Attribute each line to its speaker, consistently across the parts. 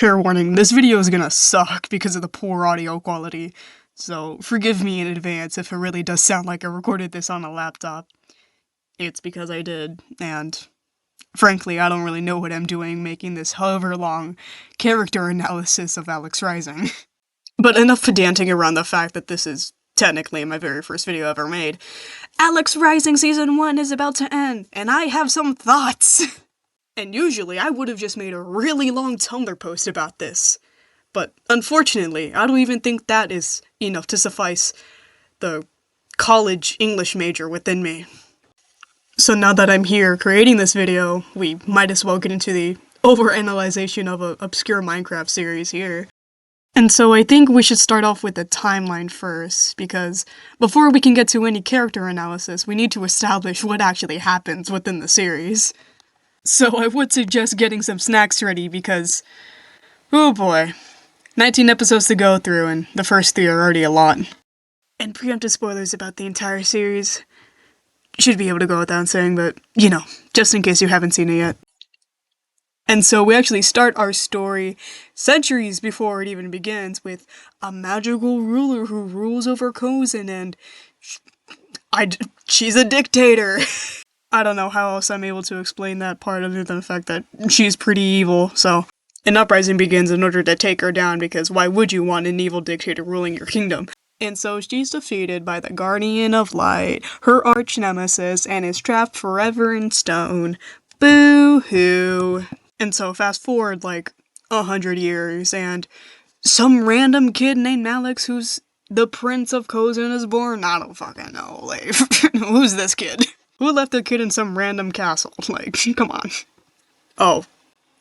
Speaker 1: Fair warning, this video is gonna suck because of the poor audio quality, so forgive me in advance if it really does sound like I recorded this on a laptop. It's because I did, and frankly, I don't really know what I'm doing making this however long character analysis of Alux Rising. But enough pedanting around the fact that this is technically my very first video ever made. Alux Rising Season 1 is about to end, and I have some thoughts! And usually I would have just made a really long Tumblr post about this. But unfortunately, I don't even think that is enough to suffice the college English major within me. So now that I'm here creating this video, we might as well get into the overanalyzation of an obscure Minecraft series here. And so I think we should start off with the timeline first, because before we can get to any character analysis, we need to establish what actually happens within the series. So I would suggest getting some snacks ready because, oh boy, 19 episodes to go through and the first 3 are already a lot. And preemptive spoilers about the entire series should be able to go without saying, but, you know, just in case you haven't seen it yet. And so we actually start our story centuries before it even begins with a magical ruler who rules over Kozin and she's a dictator. I don't know how else I'm able to explain that part other than the fact that she's pretty evil, so an uprising begins in order to take her down because why would you want an evil dictator ruling your kingdom? And so she's defeated by the Guardian of Light, her arch nemesis, and is trapped forever in stone. Boo-hoo. And so fast forward like 100 years and some random kid named Alux who's the Prince of Kozin is born. I don't fucking know, like, who's this kid? Who left their kid in some random castle? Like, come on. Oh,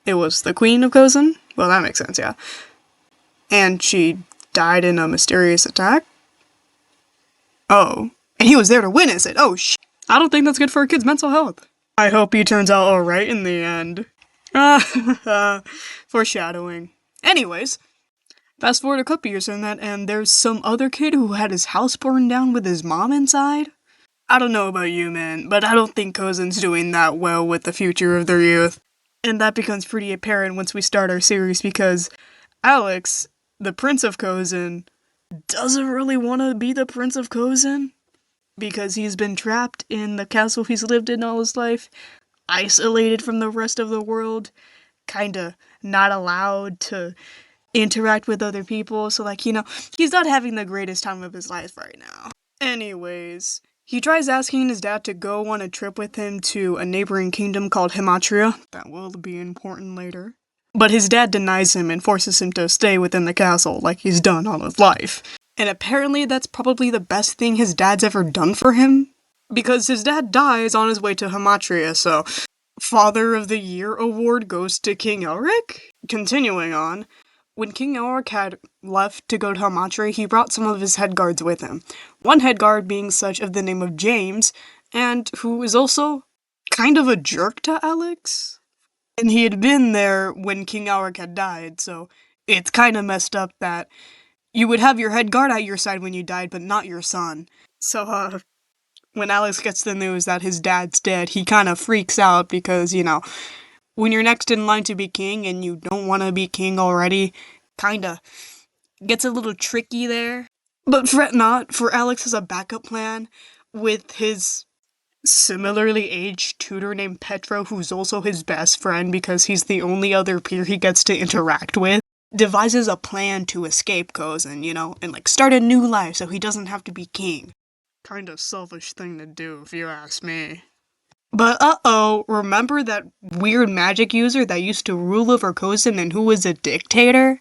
Speaker 1: it was the Queen of Kozin? Well, that makes sense, yeah. And she died in a mysterious attack? Oh. And he was there to witness it. Oh, I don't think that's good for a kid's mental health. I hope he turns out alright in the end. Foreshadowing. Anyways, fast forward a couple years from that, and there's some other kid who had his house burned down with his mom inside. I don't know about you, man, but I don't think Kozin's doing that well with the future of their youth. And that becomes pretty apparent once we start our series because Alux, the Prince of Kozin, doesn't really want to be the Prince of Kozin because he's been trapped in the castle he's lived in all his life, isolated from the rest of the world, kinda not allowed to interact with other people, so like, you know, he's not having the greatest time of his life right now. Anyways, he tries asking his dad to go on a trip with him to a neighboring kingdom called Himatria. That will be important later. But his dad denies him and forces him to stay within the castle like he's done all his life. And apparently that's probably the best thing his dad's ever done for him, because his dad dies on his way to Himatria, so Father of the Year award goes to King Elric? Continuing on, when King Elric had left to go to Himatria, he brought some of his head guards with him. One head guard being such of the name of James, and who is also kind of a jerk to Alux. And he had been there when King Elric had died, so it's kind of messed up that you would have your head guard at your side when you died, but not your son. So, when Alux gets the news that his dad's dead, he kind of freaks out because, you know, when you're next in line to be king and you don't want to be king already, kinda gets a little tricky there. But fret not, for Alux has a backup plan with his similarly aged tutor named Petro, who's also his best friend because he's the only other peer he gets to interact with. Devises a plan to escape Kozin, you know, and like start a new life so he doesn't have to be king. Kinda selfish thing to do, if you ask me. But uh-oh, remember that weird magic user that used to rule over Kozin and who was a dictator?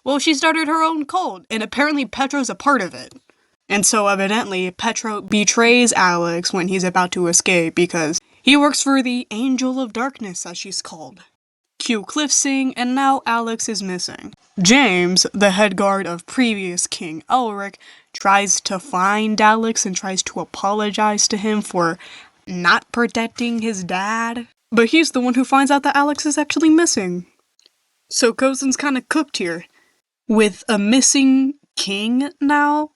Speaker 1: Well, she started her own cult, and apparently Petro's a part of it. And so evidently, Petro betrays Alux when he's about to escape because he works for the Angel of Darkness, as she's called. Cue Cliff Sing, and now Alux is missing. James, the head guard of previous King Elric, tries to find Alux and tries to apologize to him for not protecting his dad. But he's the one who finds out that Alux is actually missing. So Kozin's kinda cooked here. With a missing king now,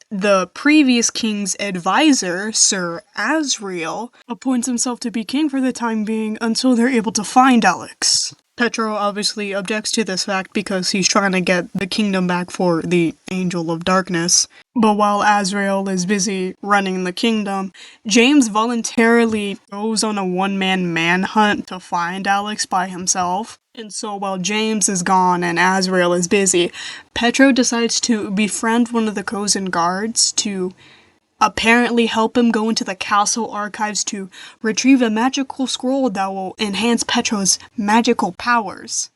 Speaker 1: the previous king's advisor, Sir Asriel, appoints himself to be king for the time being until they're able to find Alux. Petro obviously objects to this fact because he's trying to get the kingdom back for the Angel of Darkness. But while Azrael is busy running the kingdom, James voluntarily goes on a one-man manhunt to find Alux by himself. And so while James is gone and Azrael is busy, Petro decides to befriend one of the Cozen guards to apparently help him go into the castle archives to retrieve a magical scroll that will enhance Petro's magical powers.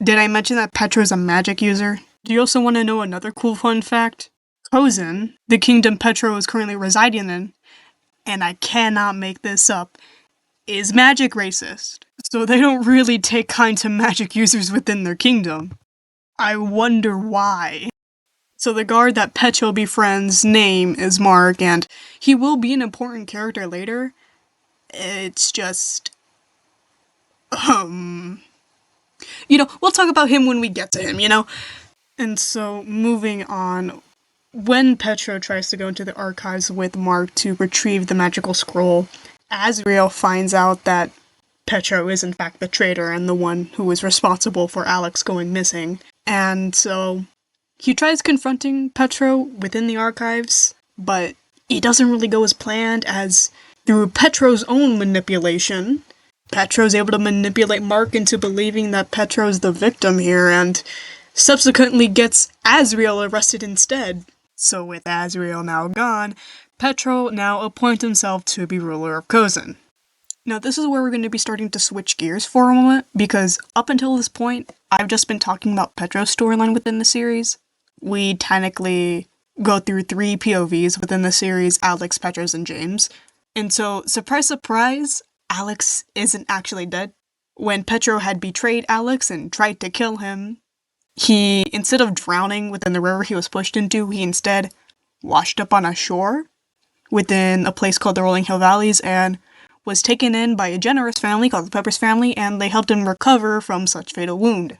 Speaker 1: Did I mention that Petro's a magic user? Do you also want to know another cool fun fact? Cozen, the kingdom Petro is currently residing in, and I cannot make this up, is magic racist. So they don't really take kind to magic users within their kingdom. I wonder why. So the guard that Petro befriends' name is Mark, and he will be an important character later. It's just... we'll talk about him when we get to him, And so, moving on, when Petro tries to go into the archives with Mark to retrieve the magical scroll, Azrael finds out that Petro is in fact the traitor and the one who is responsible for Alux going missing. And so he tries confronting Petro within the archives, but it doesn't really go as planned, as through Petro's own manipulation, Petro's able to manipulate Mark into believing that Petro's the victim here, and subsequently gets Azrael arrested instead. So with Azrael now gone, Petro now appoints himself to be ruler of Cozen. Now this is where we're going to be starting to switch gears for a moment, because up until this point, I've just been talking about Petro's storyline within the series. We technically go through 3 POVs within the series: Alux, Petros, and James. And so, surprise surprise, Alux isn't actually dead. When Petro had betrayed Alux and tried to kill him, he, instead of drowning within the river he was pushed into, he instead washed up on a shore within a place called the Rolling Hill Valleys and was taken in by a generous family called the Peppers family, and they helped him recover from such fatal wound.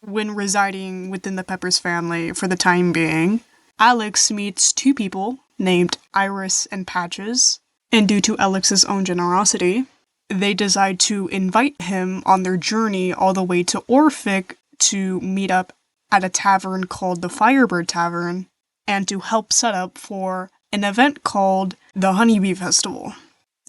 Speaker 1: When residing within the Peppers family for the time being, Alux meets 2 people named Iris and Patches, and due to Alux's own generosity, they decide to invite him on their journey all the way to Orphic to meet up at a tavern called the Firebird Tavern, and to help set up for an event called the Honeybee Festival.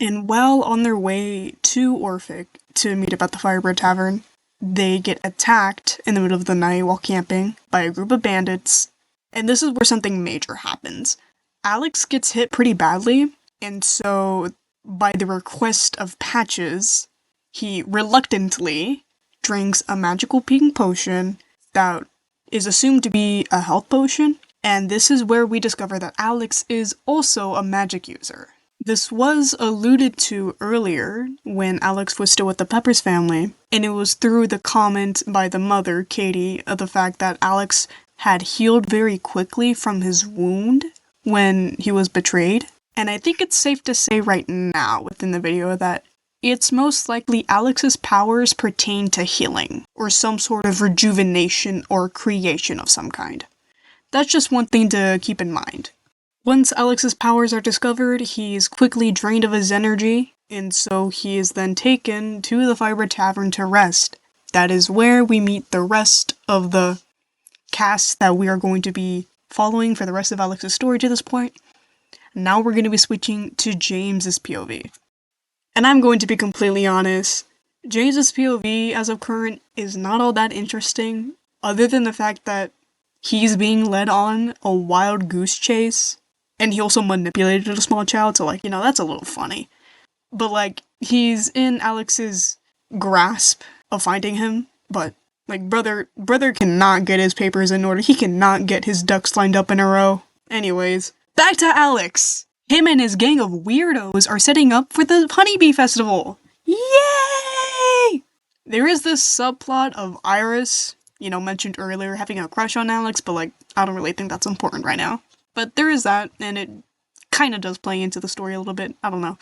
Speaker 1: And while on their way to Orphic to meet up at the Firebird Tavern, they get attacked in the middle of the night while camping by a group of bandits, and this is where something major happens. Alux gets hit pretty badly, and so, by the request of Patches, he reluctantly drinks a magical pink potion that is assumed to be a health potion, and this is where we discover that Alux is also a magic user. This was alluded to earlier when Alux was still with the Peppers family, and it was through the comment by the mother, Katie, of the fact that Alux had healed very quickly from his wound when he was betrayed. And I think it's safe to say right now within the video that it's most likely Alux's powers pertain to healing, or some sort of rejuvenation or creation of some kind. That's just one thing to keep in mind. Once Alux's powers are discovered, he is quickly drained of his energy, and so he is then taken to the Fiber Tavern to rest. That is where we meet the rest of the cast that we are going to be following for the rest of Alux's story to this point. Now we're going to be switching to James's POV. And I'm going to be completely honest, James's POV as of current is not all that interesting, other than the fact that he's being led on a wild goose chase. And he also manipulated a small child, so that's a little funny. But he's in Alux's grasp of finding him, but brother cannot get his papers in order. He cannot get his ducks lined up in a row. Anyways, back to Alux. Him and his gang of weirdos are setting up for the Honeybee Festival. Yay! There is this subplot of Iris, mentioned earlier, having a crush on Alux, but I don't really think that's important right now. But there is that, and it kind of does play into the story a little bit. I don't know.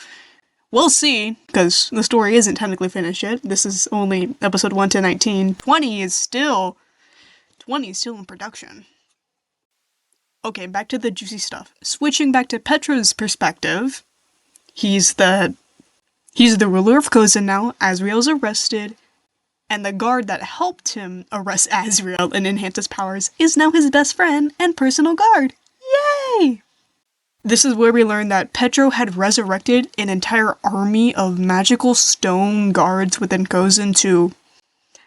Speaker 1: We'll see, because the story isn't technically finished yet. This is only episode 1 to 19. 20 is still in production. Okay, back to the juicy stuff. Switching back to Petro's perspective, he's the ruler of Cozen now. Azrael's arrested, And the guard that helped him arrest Azrael and enhance his powers is now his best friend and personal guard. Yay! This is where we learn that Petro had resurrected an entire army of magical stone guards within Kozin to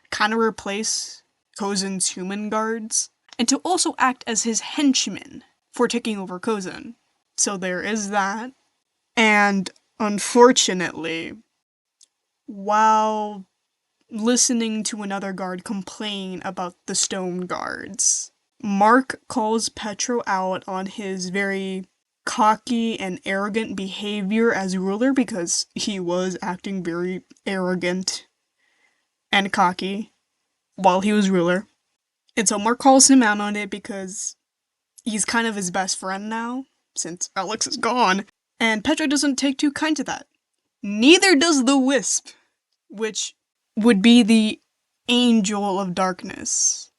Speaker 1: kind of replace Kozin's human guards, and to also act as his henchmen for taking over Kozin. So there is that. And unfortunately, while listening to another guard complain about the stone guards, Mark calls Petro out on his very cocky and arrogant behavior as ruler, because he was acting very arrogant and cocky while he was ruler. And so Mark calls him out on it because he's kind of his best friend now, since Alux is gone, and Petro doesn't take too kind to that. Neither does the Wisp, which would be the Angel of Darkness.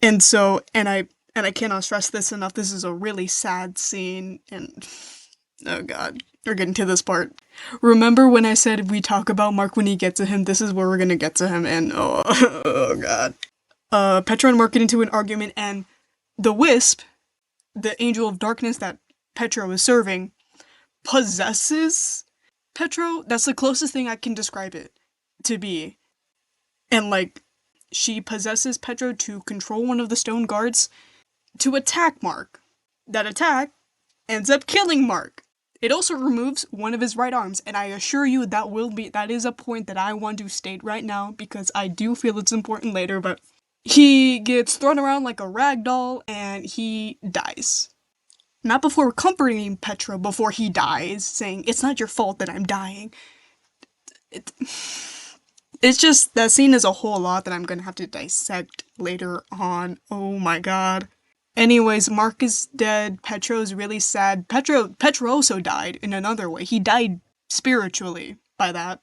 Speaker 1: And so, and I cannot stress this enough, this is a really sad scene, and oh god, we're getting to this part. Remember when I said we talk about Mark when he gets to him? This is where we're gonna get to him, and oh god. Petro and Mark get into an argument, and the Wisp, the Angel of Darkness that Petro is serving, possesses Petro. That's the closest thing I can describe it to be. And like, she possesses Petro to control one of the stone guards to attack Mark. That attack ends up killing Mark. It also removes one of his right arms, and I assure you that is a point that I want to state right now, because I do feel it's important later, but he gets thrown around like a rag doll, and he dies. Not before comforting Petro before he dies, saying, "It's not your fault that I'm dying." It's just, that scene is a whole lot that I'm gonna have to dissect later on. Oh my god. Anyways, Mark is dead, Petro's really sad. Petro also died in another way. He died spiritually by that.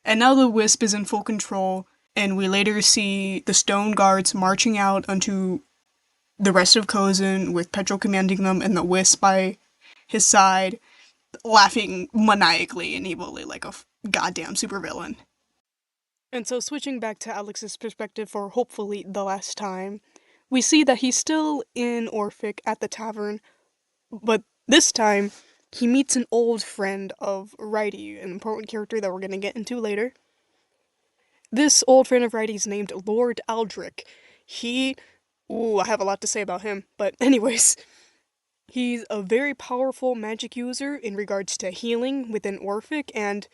Speaker 1: And now the Wisp is in full control, and we later see the stone guards marching out onto the rest of Kozin, with Petro commanding them and the Wisp by his side, laughing maniacally and evilly like a goddamn supervillain. And so, switching back to Alux's perspective for hopefully the last time, we see that he's still in Orphic at the tavern, but this time he meets an old friend of Righty, an important character that we're going to get into later. This old friend of Righty's named Lord Aldrich. I have a lot to say about him, but anyways, he's a very powerful magic user in regards to healing within Orphic, and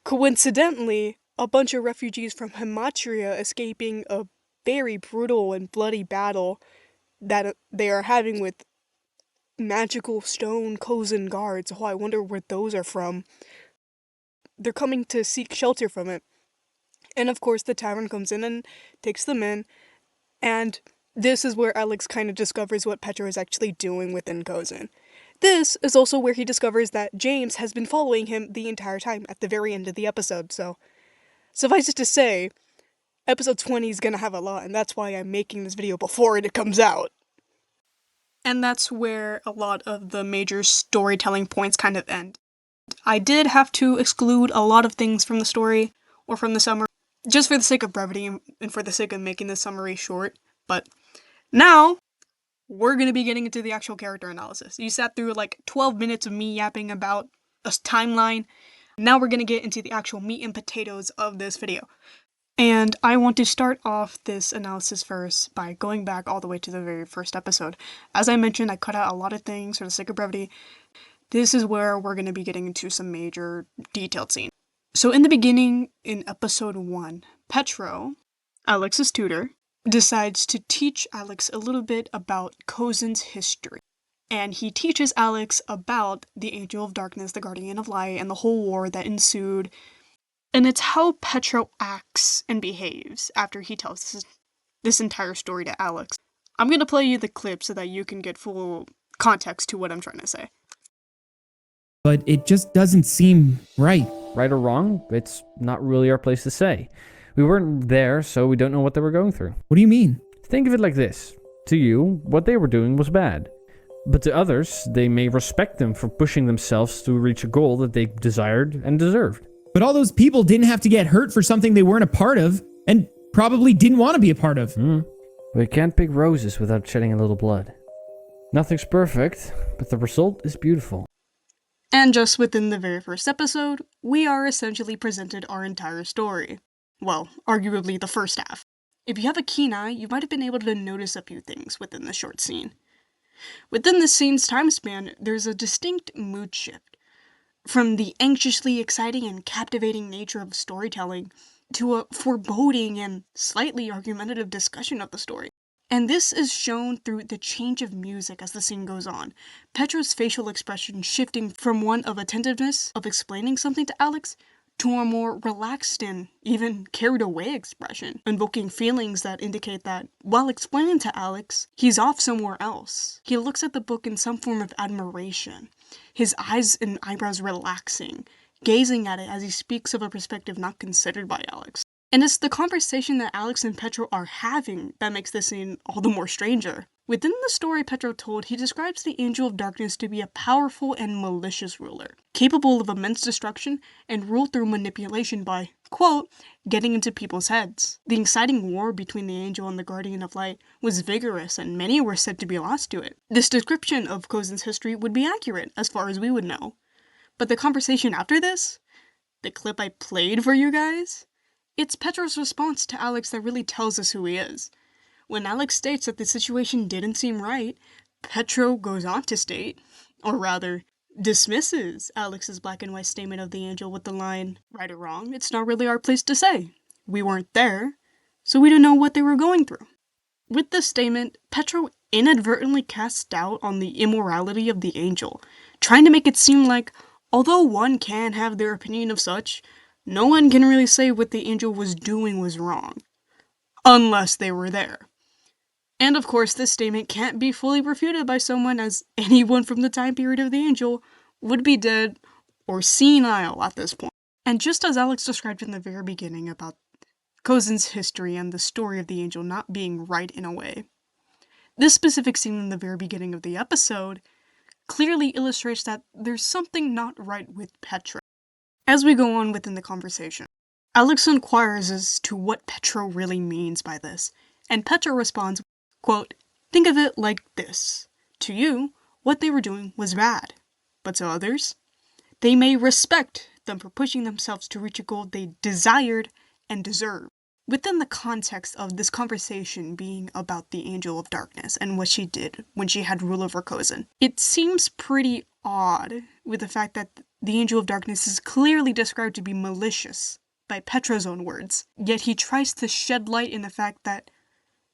Speaker 1: coincidentally, a bunch of refugees from Hamatria escaping a very brutal and bloody battle that they are having with magical stone Kozin guards. Oh, I wonder where those are from. They're coming to seek shelter from it. And of course, the tavern comes in and takes them in, and this is where Alux kind of discovers what Petro is actually doing within Kozin. This is also where he discovers that James has been following him the entire time at the very end of the episode, so suffice it to say, episode 20 is gonna have a lot, and that's why I'm making this video before it comes out. And that's where a lot of the major storytelling points kind of end. I did have to exclude a lot of things from the story, or from the summary, just for the sake of brevity and for the sake of making the summary short, but now we're gonna be getting into the actual character analysis. You sat through like 12 minutes of me yapping about a timeline. Now we're gonna get into the actual meat and potatoes of this video. And I want to start off this analysis first by going back all the way to the very first episode. As I mentioned, I cut out a lot of things for the sake of brevity. This is where we're gonna be getting into some major detailed scenes. So in the beginning, in episode 1, Petro, Alux's tutor, decides to teach Alux a little bit about Kozin's history. And he teaches Alux about the Angel of Darkness, the Guardian of Light, and the whole war that ensued. And it's how Petro acts and behaves after he tells this entire story to Alux. I'm going to play you the clip so that you can get full context to what I'm trying to say.
Speaker 2: But it just doesn't seem right.
Speaker 3: Right or wrong, it's not really our place to say. We weren't there, so we don't know what they were going through.
Speaker 2: What do you mean?
Speaker 3: Think of it like this. To you, what they were doing was bad. But to others, they may respect them for pushing themselves to reach a goal that they desired and deserved.
Speaker 2: But all those people didn't have to get hurt for something they weren't a part of. and probably didn't want to be a part of.
Speaker 3: We can't pick roses without shedding a little blood. Nothing's perfect, but the result is beautiful.
Speaker 1: And just within the very first episode, we are essentially presented our entire story. Well, arguably the first half. If you have a keen eye, you might have been able to notice a few things within the short scene. Within the scene's time span, there's a distinct mood shift. From the anxiously exciting and captivating nature of storytelling, to a foreboding and slightly argumentative discussion of the story. And this is shown through the change of music as the scene goes on. Petro's facial expression shifting from one of attentiveness, of explaining something to Alux, to a more relaxed and even carried away expression, invoking feelings that indicate that, while explaining to Alux, he's off somewhere else. He looks at the book in some form of admiration, his eyes and eyebrows relaxing, gazing at it as he speaks of a perspective not considered by Alux. And it's the conversation that Alux and Petro are having that makes this scene all the more stranger. Within the story Petro told, he describes the Angel of Darkness to be a powerful and malicious ruler, capable of immense destruction and ruled through manipulation by, quote, getting into people's heads. The exciting war between the Angel and the Guardian of Light was vigorous and many were said to be lost to it. This description of Kozen's history would be accurate as far as we would know. But the conversation after this, the clip I played for you guys, it's Petro's response to Alux that really tells us who he is. When Alux states that the situation didn't seem right, Petro goes on to state, or rather, dismisses Alux's black and white statement of the Angel with the line, right or wrong, it's not really our place to say. We weren't there, so we don't know what they were going through. With this statement, Petro inadvertently casts doubt on the immorality of the Angel, trying to make it seem like, although one can have their opinion of such, no one can really say what the Angel was doing was wrong. Unless they were there. And of course, this statement can't be fully refuted by someone, as anyone from the time period of the Angel would be dead or senile at this point. And just as Alux described in the very beginning about Kozen's history and the story of the Angel not being right in a way, this specific scene in the very beginning of the episode clearly illustrates that there's something not right with Petro. As we go on within the conversation, Alux inquires as to what Petro really means by this, and Petro responds, quote, think of it like this. To you, what they were doing was bad. But to others, they may respect them for pushing themselves to reach a goal they desired and deserved. Within the context of this conversation being about the Angel of Darkness and what she did when she had rule over Kozen, it seems pretty odd with the fact that the Angel of Darkness is clearly described to be malicious by Petro's own words, yet he tries to shed light in the fact that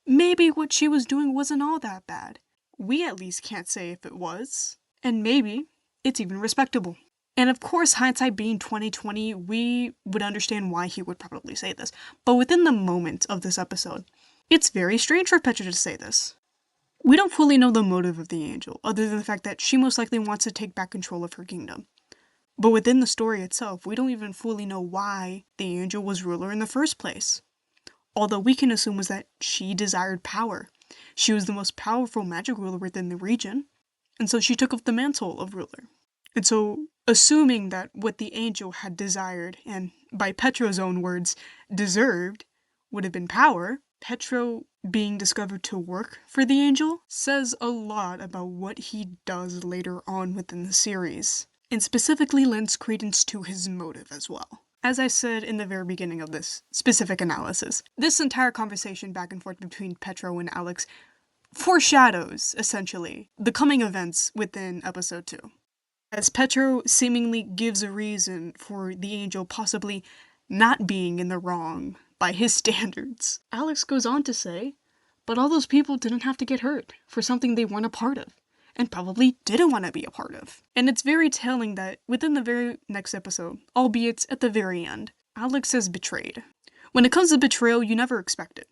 Speaker 1: maybe what she was doing wasn't all that bad. We at least can't say if it was, and maybe it's even respectable. And of course, hindsight being 2020, we would understand why he would probably say this. But within the moment of this episode, it's very strange for Petra to say this. We don't fully know the motive of the Angel, other than the fact that she most likely wants to take back control of her kingdom. But within the story itself, we don't even fully know why the Angel was ruler in the first place. Although we can assume was that she desired power. She was the most powerful magic ruler within the region, and so she took up the mantle of ruler. And so, assuming that what the Angel had desired, and by Petro's own words, deserved, would have been power, Petro being discovered to work for the Angel says a lot about what he does later on within the series, and specifically lends credence to his motive as well. As I said in the very beginning of this specific analysis, this entire conversation back and forth between Petro and Alux foreshadows, essentially, the coming events within episode 2. As Petro seemingly gives a reason for the Angel possibly not being in the wrong by his standards, Alux goes on to say, but all those people didn't have to get hurt for something they weren't a part of, and probably didn't want to be a part of. And it's very telling that within the very next episode, albeit at the very end, Alux is betrayed. When it comes to betrayal, you never expect it.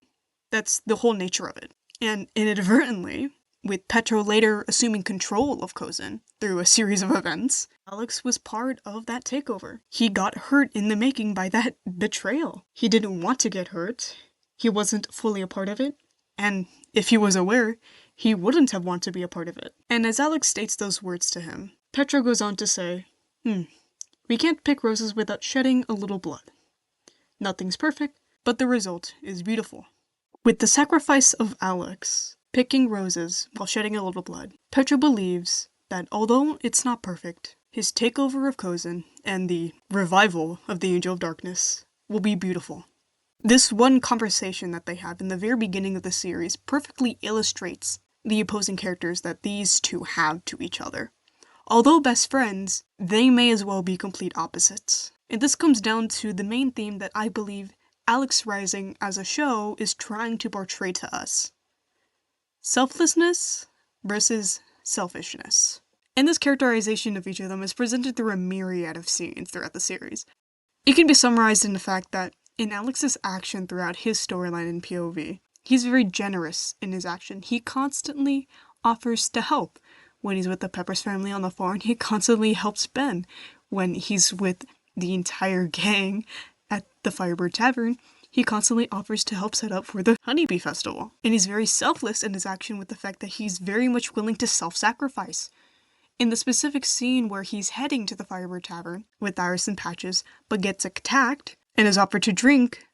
Speaker 1: That's the whole nature of it. And inadvertently, with Petro later assuming control of Kozen through a series of events, Alux was part of that takeover. He got hurt in the making by that betrayal. He didn't want to get hurt. He wasn't fully a part of it. And if he was aware, he wouldn't have wanted to be a part of it. And as Alux states those words to him, Petro goes on to say, we can't pick roses without shedding a little blood. Nothing's perfect, but the result is beautiful. With the sacrifice of Alux picking roses while shedding a little blood, Petro believes that although it's not perfect, his takeover of Kozin and the revival of the Angel of Darkness will be beautiful. This one conversation that they have in the very beginning of the series perfectly illustrates the opposing characters that these two have to each other. Although best friends, they may as well be complete opposites. And this comes down to the main theme that I believe Alux Rising as a show is trying to portray to us. Selflessness versus selfishness. And this characterization of each of them is presented through a myriad of scenes throughout the series. It can be summarized in the fact that in Alux's action throughout his storyline in POV, he's very generous in his action. He constantly offers to help. When he's with the Peppers family on the farm, he constantly helps Ben. When he's with the entire gang at the Firebird Tavern, he constantly offers to help set up for the Honeybee Festival. And he's very selfless in his action with the fact that he's very much willing to self-sacrifice. In the specific scene where he's heading to the Firebird Tavern with Iris and Patches, but gets attacked and is offered to drink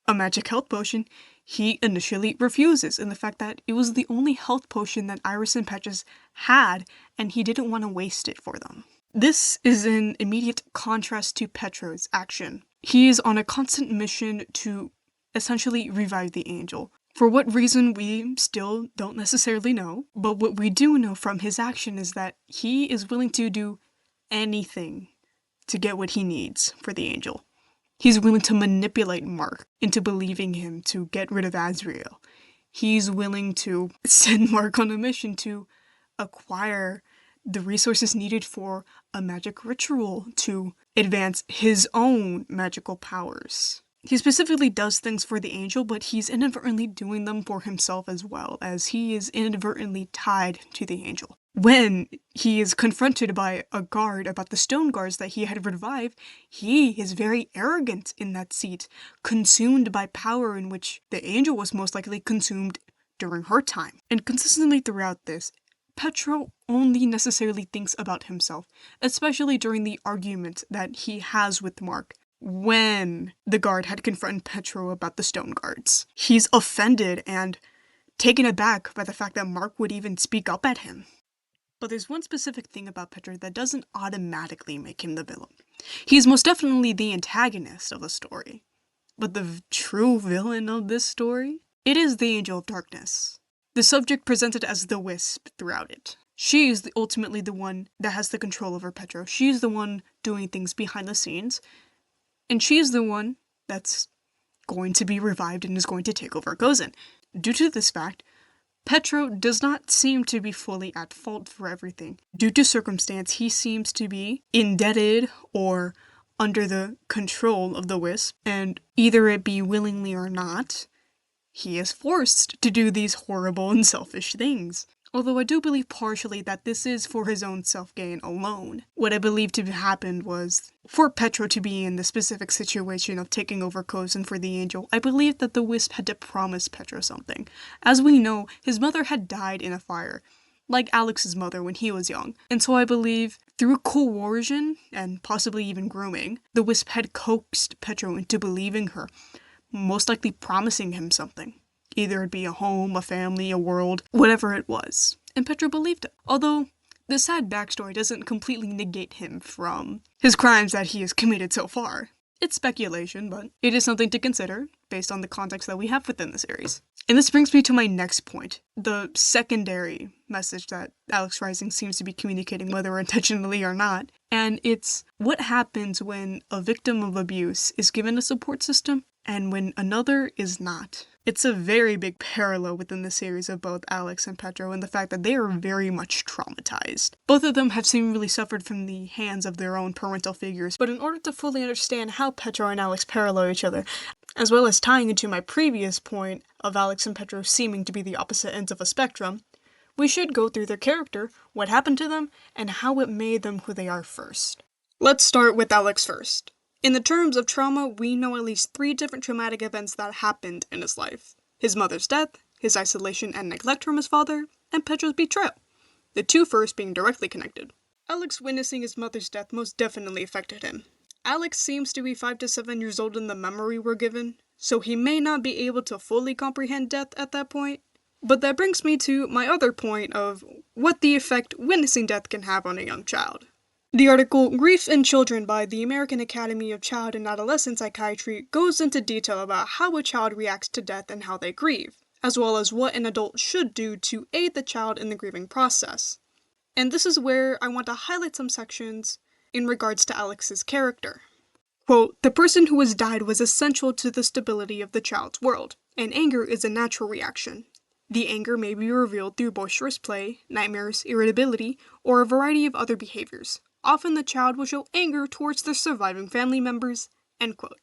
Speaker 1: a magic health potion, he initially refuses, in the fact that it was the only health potion that Iris and Patches had, and he didn't want to waste it for them. This is in immediate contrast to Petro's action. He is on a constant mission to essentially revive the angel. For what reason, we still don't necessarily know, but what we do know from his action is that he is willing to do anything to get what he needs for the angel. He's willing to manipulate Mark into believing him to get rid of Azrael. He's willing to send Mark on a mission to acquire the resources needed for a magic ritual to advance his own magical powers. He specifically does things for the angel, but he's inadvertently doing them for himself as well, as he is inadvertently tied to the angel. When he is confronted by a guard about the stone guards that he had revived, he is very arrogant in that seat, consumed by power in which the angel was most likely consumed during her time. And consistently throughout this, Petro only necessarily thinks about himself, especially during the argument that he has with Mark. When the guard had confronted Petro about the stone guards, he's offended and taken aback by the fact that Mark would even speak up at him. But there's one specific thing about Petro that doesn't automatically make him the villain. He's most definitely the antagonist of the story. But the true villain of this story? It is the Angel of Darkness. The subject presented as the Wisp throughout it. She is ultimately the one that has the control over Petro. She's the one doing things behind the scenes. And she's the one that's going to be revived and is going to take over Kozin. Due to this fact, Petro does not seem to be fully at fault for everything. Due to circumstance, he seems to be indebted or under the control of the Wisp, and either it be willingly or not, he is forced to do these horrible and selfish things. Although I do believe partially that this is for his own self-gain alone. What I believe to have happened was, for Petro to be in the specific situation of taking over Kozin for the angel, I believe that the Wisp had to promise Petro something. As we know, his mother had died in a fire, like Alux's mother when he was young. And so I believe, through coercion, and possibly even grooming, the Wisp had coaxed Petro into believing her, most likely promising him something. Either it be a home, a family, a world, whatever it was. And Petro believed it. Although, the sad backstory doesn't completely negate him from his crimes that he has committed so far. It's speculation, but it is something to consider, based on the context that we have within the series. And this brings me to my next point, the secondary message that Alux Rising seems to be communicating, whether intentionally or not. And it's what happens when a victim of abuse is given a support system, and when another is not. It's a very big parallel within the series of both Alux and Petro and the fact that they are very much traumatized. Both of them have seemingly suffered from the hands of their own parental figures, but in order to fully understand how Petro and Alux parallel each other, as well as tying into my previous point of Alux and Petro seeming to be the opposite ends of a spectrum, we should go through their character, what happened to them, and how it made them who they are first. Let's start with Alux first. In the terms of trauma, we know at least 3 different traumatic events that happened in his life. His mother's death, his isolation and neglect from his father, and Petro's betrayal. The 2 first being directly connected. Alux witnessing his mother's death most definitely affected him. Alux seems to be 5 to 7 years old in the memory we're given, so he may not be able to fully comprehend death at that point. But that brings me to my other point of what the effect witnessing death can have on a young child. The article Grief in Children by the American Academy of Child and Adolescent Psychiatry goes into detail about how a child reacts to death and how they grieve, as well as what an adult should do to aid the child in the grieving process. And this is where I want to highlight some sections in regards to Alux's character. Quote, "The person who has died was essential to the stability of the child's world, and anger is a natural reaction. The anger may be revealed through boisterous play, nightmares, irritability, or a variety of other behaviors. Often the child will show anger towards their surviving family members." End quote.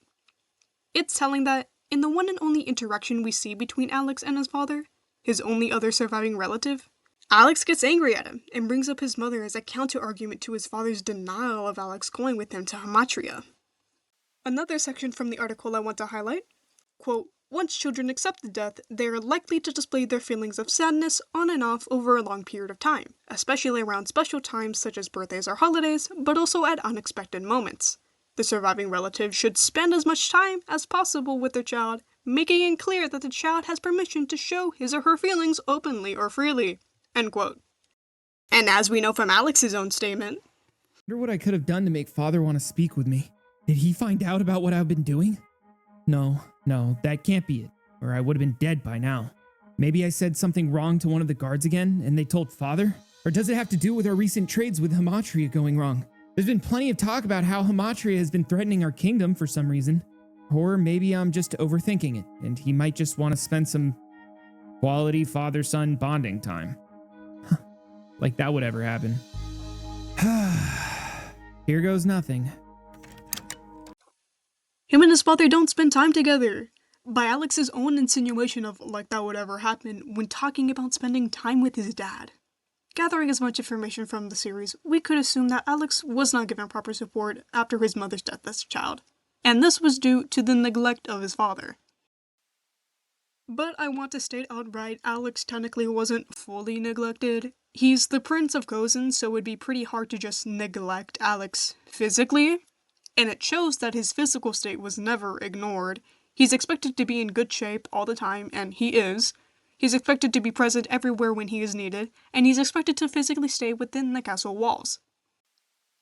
Speaker 1: It's telling that in the one and only interaction we see between Alux and his father, his only other surviving relative, Alux gets angry at him and brings up his mother as a counter-argument to his father's denial of Alux going with him to Hamatria. Another section from the article I want to highlight, quote, "Once children accept death, they are likely to display their feelings of sadness on and off over a long period of time, especially around special times such as birthdays or holidays, but also at unexpected moments. The surviving relative should spend as much time as possible with their child, making it clear that the child has permission to show his or her feelings openly or freely." End quote. And as we know from Alux's own statement,
Speaker 2: I wonder what I could have done to make father want to speak with me. Did he find out about what I've been doing? No, that can't be it, or I would have been dead by now. Maybe I said something wrong to one of the guards again, and they told father? Or does it have to do with our recent trades with Hamatria going wrong? There's been plenty of talk about how Hamatria has been threatening our kingdom for some reason. Or maybe I'm just overthinking it, and he might just want to spend some quality father-son bonding time. Like that would ever happen. Here goes nothing.
Speaker 1: him and his father don't spend time together. By Alux's own insinuation of like that would ever happen when talking about spending time with his dad. Gathering as much information from the series, we could assume that Alux was not given proper support after his mother's death as a child, and this was due to the neglect of his father. But I want to state outright, Alux technically wasn't fully neglected. He's the Prince of Kozan, so it would be pretty hard to just neglect Alux physically, and it shows that his physical state was never ignored. He's expected to be in good shape all the time, and he is. He's expected to be present everywhere when he is needed, and he's expected to physically stay within the castle walls.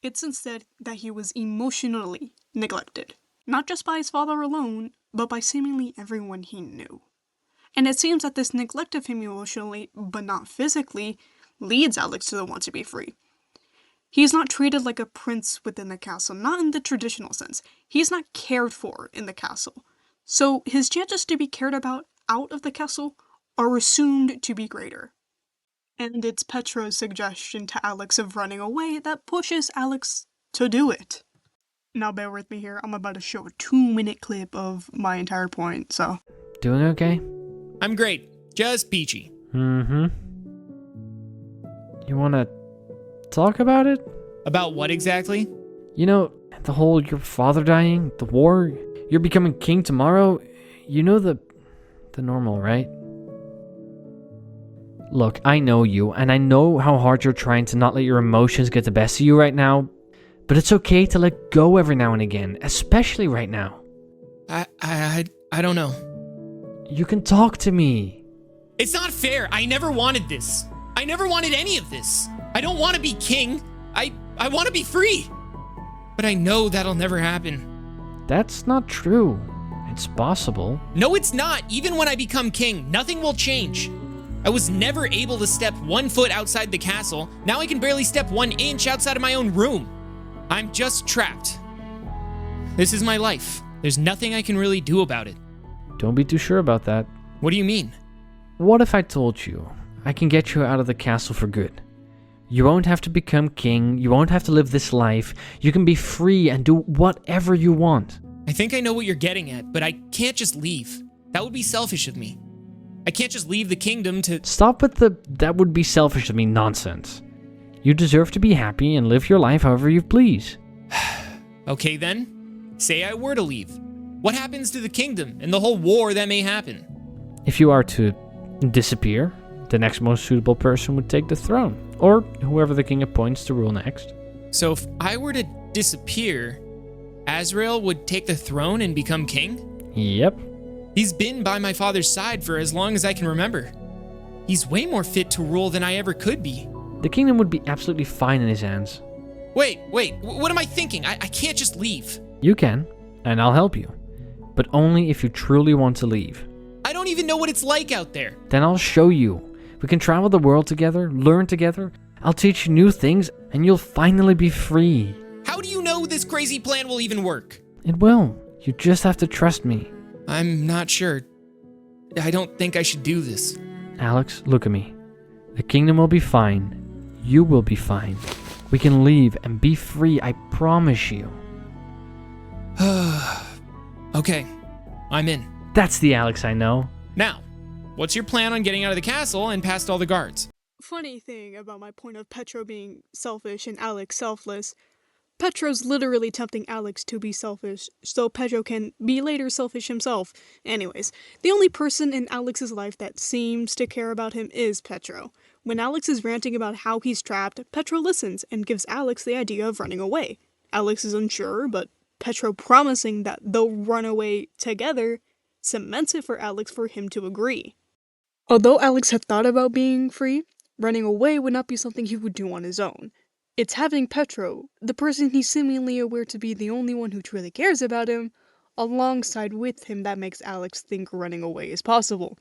Speaker 1: It's instead that he was emotionally neglected, not just by his father alone, but by seemingly everyone he knew. And it seems that this neglect of him emotionally, but not physically, leads Alux to want to be free. He is not treated like a prince within the castle, not in the traditional sense. He is not cared for in the castle. So his chances to be cared about out of the castle are assumed to be greater. And it's Petra's suggestion to Alux of running away that pushes Alux to do it. Now bear with me here, I'm about to show a 2-minute clip of my entire point, so.
Speaker 3: Doing okay?
Speaker 2: I'm great. Just peachy.
Speaker 3: You wanna talk about it?
Speaker 2: About what exactly?
Speaker 3: You know, the whole your father dying, the war, you're becoming king tomorrow, you know the normal, right? Look, I know you, and I know how hard you're trying to not let your emotions get the best of you right now, but it's okay to let go every now and again, especially right now.
Speaker 2: I don't know.
Speaker 3: You can talk to me.
Speaker 2: It's not fair. I never wanted this. I never wanted any of this. I don't want to be king. I want to be free. But I know that'll never happen.
Speaker 3: That's not true. It's possible.
Speaker 2: No, it's not. Even when I become king, nothing will change. I was never able to step 1 foot outside the castle. Now I can barely step 1 inch outside of my own room. I'm just trapped. This is my life. There's nothing I can really do about it.
Speaker 3: Don't be too sure about that.
Speaker 2: What do you mean?
Speaker 3: What if I told you I can get you out of the castle for good? You won't have to become king. You won't have to live this life. You can be free and do whatever you want.
Speaker 2: I think I know what you're getting at, but I can't just leave. That would be selfish of me. I can't just leave the kingdom to...
Speaker 3: Stop with the "that would be selfish of me" nonsense. You deserve to be happy and live your life however you please.
Speaker 2: Okay then, say I were to leave. What happens to the kingdom and the whole war that may happen?
Speaker 3: If you are to disappear, the next most suitable person would take the throne, or whoever the king appoints to rule next.
Speaker 2: So if I were to disappear, Azrael would take the throne and become king?
Speaker 3: Yep.
Speaker 2: He's been by my father's side for as long as I can remember. He's way more fit to rule than I ever could be.
Speaker 3: The kingdom would be absolutely fine in his hands.
Speaker 2: Wait, what am I thinking? I can't just leave.
Speaker 3: You can, and I'll help you. But only if you truly want to leave.
Speaker 2: I don't even know what it's like out there.
Speaker 3: Then I'll show you. We can travel the world together, learn together. I'll teach you new things, and you'll finally be free.
Speaker 2: How do you know this crazy plan will even work?
Speaker 3: It will. You just have to trust me.
Speaker 2: I'm not sure. I don't think I should do this.
Speaker 3: Alex, look at me. The kingdom will be fine. You will be fine. We can leave and be free, I promise you.
Speaker 2: Okay, I'm in.
Speaker 3: That's the Alex I know.
Speaker 2: Now, what's your plan on getting out of the castle and past all the guards?
Speaker 1: Funny thing about my point of Petro being selfish and Alex selfless, Petro's literally tempting Alex to be selfish, so Petro can be later selfish himself. Anyways, the only person in Alex's life that seems to care about him is Petro. When Alex is ranting about how he's trapped, Petro listens and gives Alex the idea of running away. Alex is unsure, but Petro promising that they'll run away together cements it for Alex for him to agree. Although Alex had thought about being free, running away would not be something he would do on his own. It's having Petro, the person he's seemingly aware to be the only one who truly cares about him, alongside with him that makes Alex think running away is possible.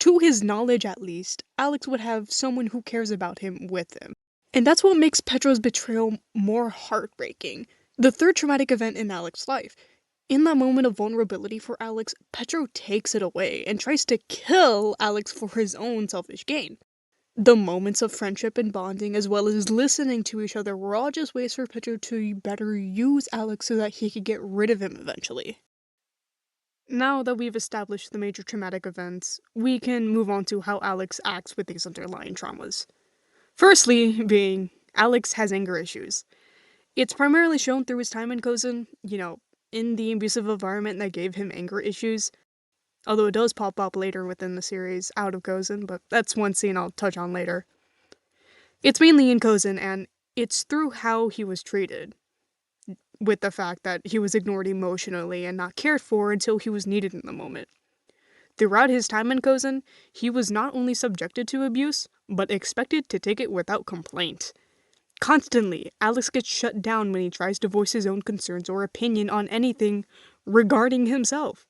Speaker 1: To his knowledge at least, Alex would have someone who cares about him with him. And that's what makes Petro's betrayal more heartbreaking. The third traumatic event in Alex's life. In that moment of vulnerability for Alex, Petro takes it away and tries to kill Alex for his own selfish gain. The moments of friendship and bonding, as well as listening to each other, were all just ways for Petro to better use Alex so that he could get rid of him eventually. Now that we've established the major traumatic events, we can move on to how Alex acts with these underlying traumas. Firstly, being Alex has anger issues. It's primarily shown through his time in Cozen, in the abusive environment that gave him anger issues. Although it does pop up later within the series out of Cozen, but that's one scene I'll touch on later. It's mainly in Cozen, and it's through how he was treated, with the fact that he was ignored emotionally and not cared for until he was needed in the moment. Throughout his time in Cozen, he was not only subjected to abuse, but expected to take it without complaint. Constantly, Alex gets shut down when he tries to voice his own concerns or opinion on anything regarding himself.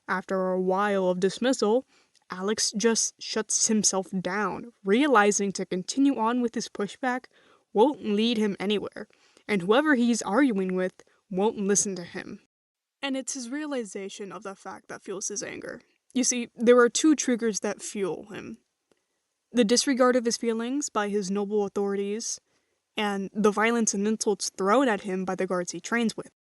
Speaker 1: After a while of dismissal, Alex just shuts himself down, realizing to continue on with his pushback won't lead him anywhere, and whoever he's arguing with won't listen to him. And it's his realization of that fact that fuels his anger. You see, there are two triggers that fuel him. The disregard of his feelings by his noble authorities, and the violence and insults thrown at him by the guards he trains with.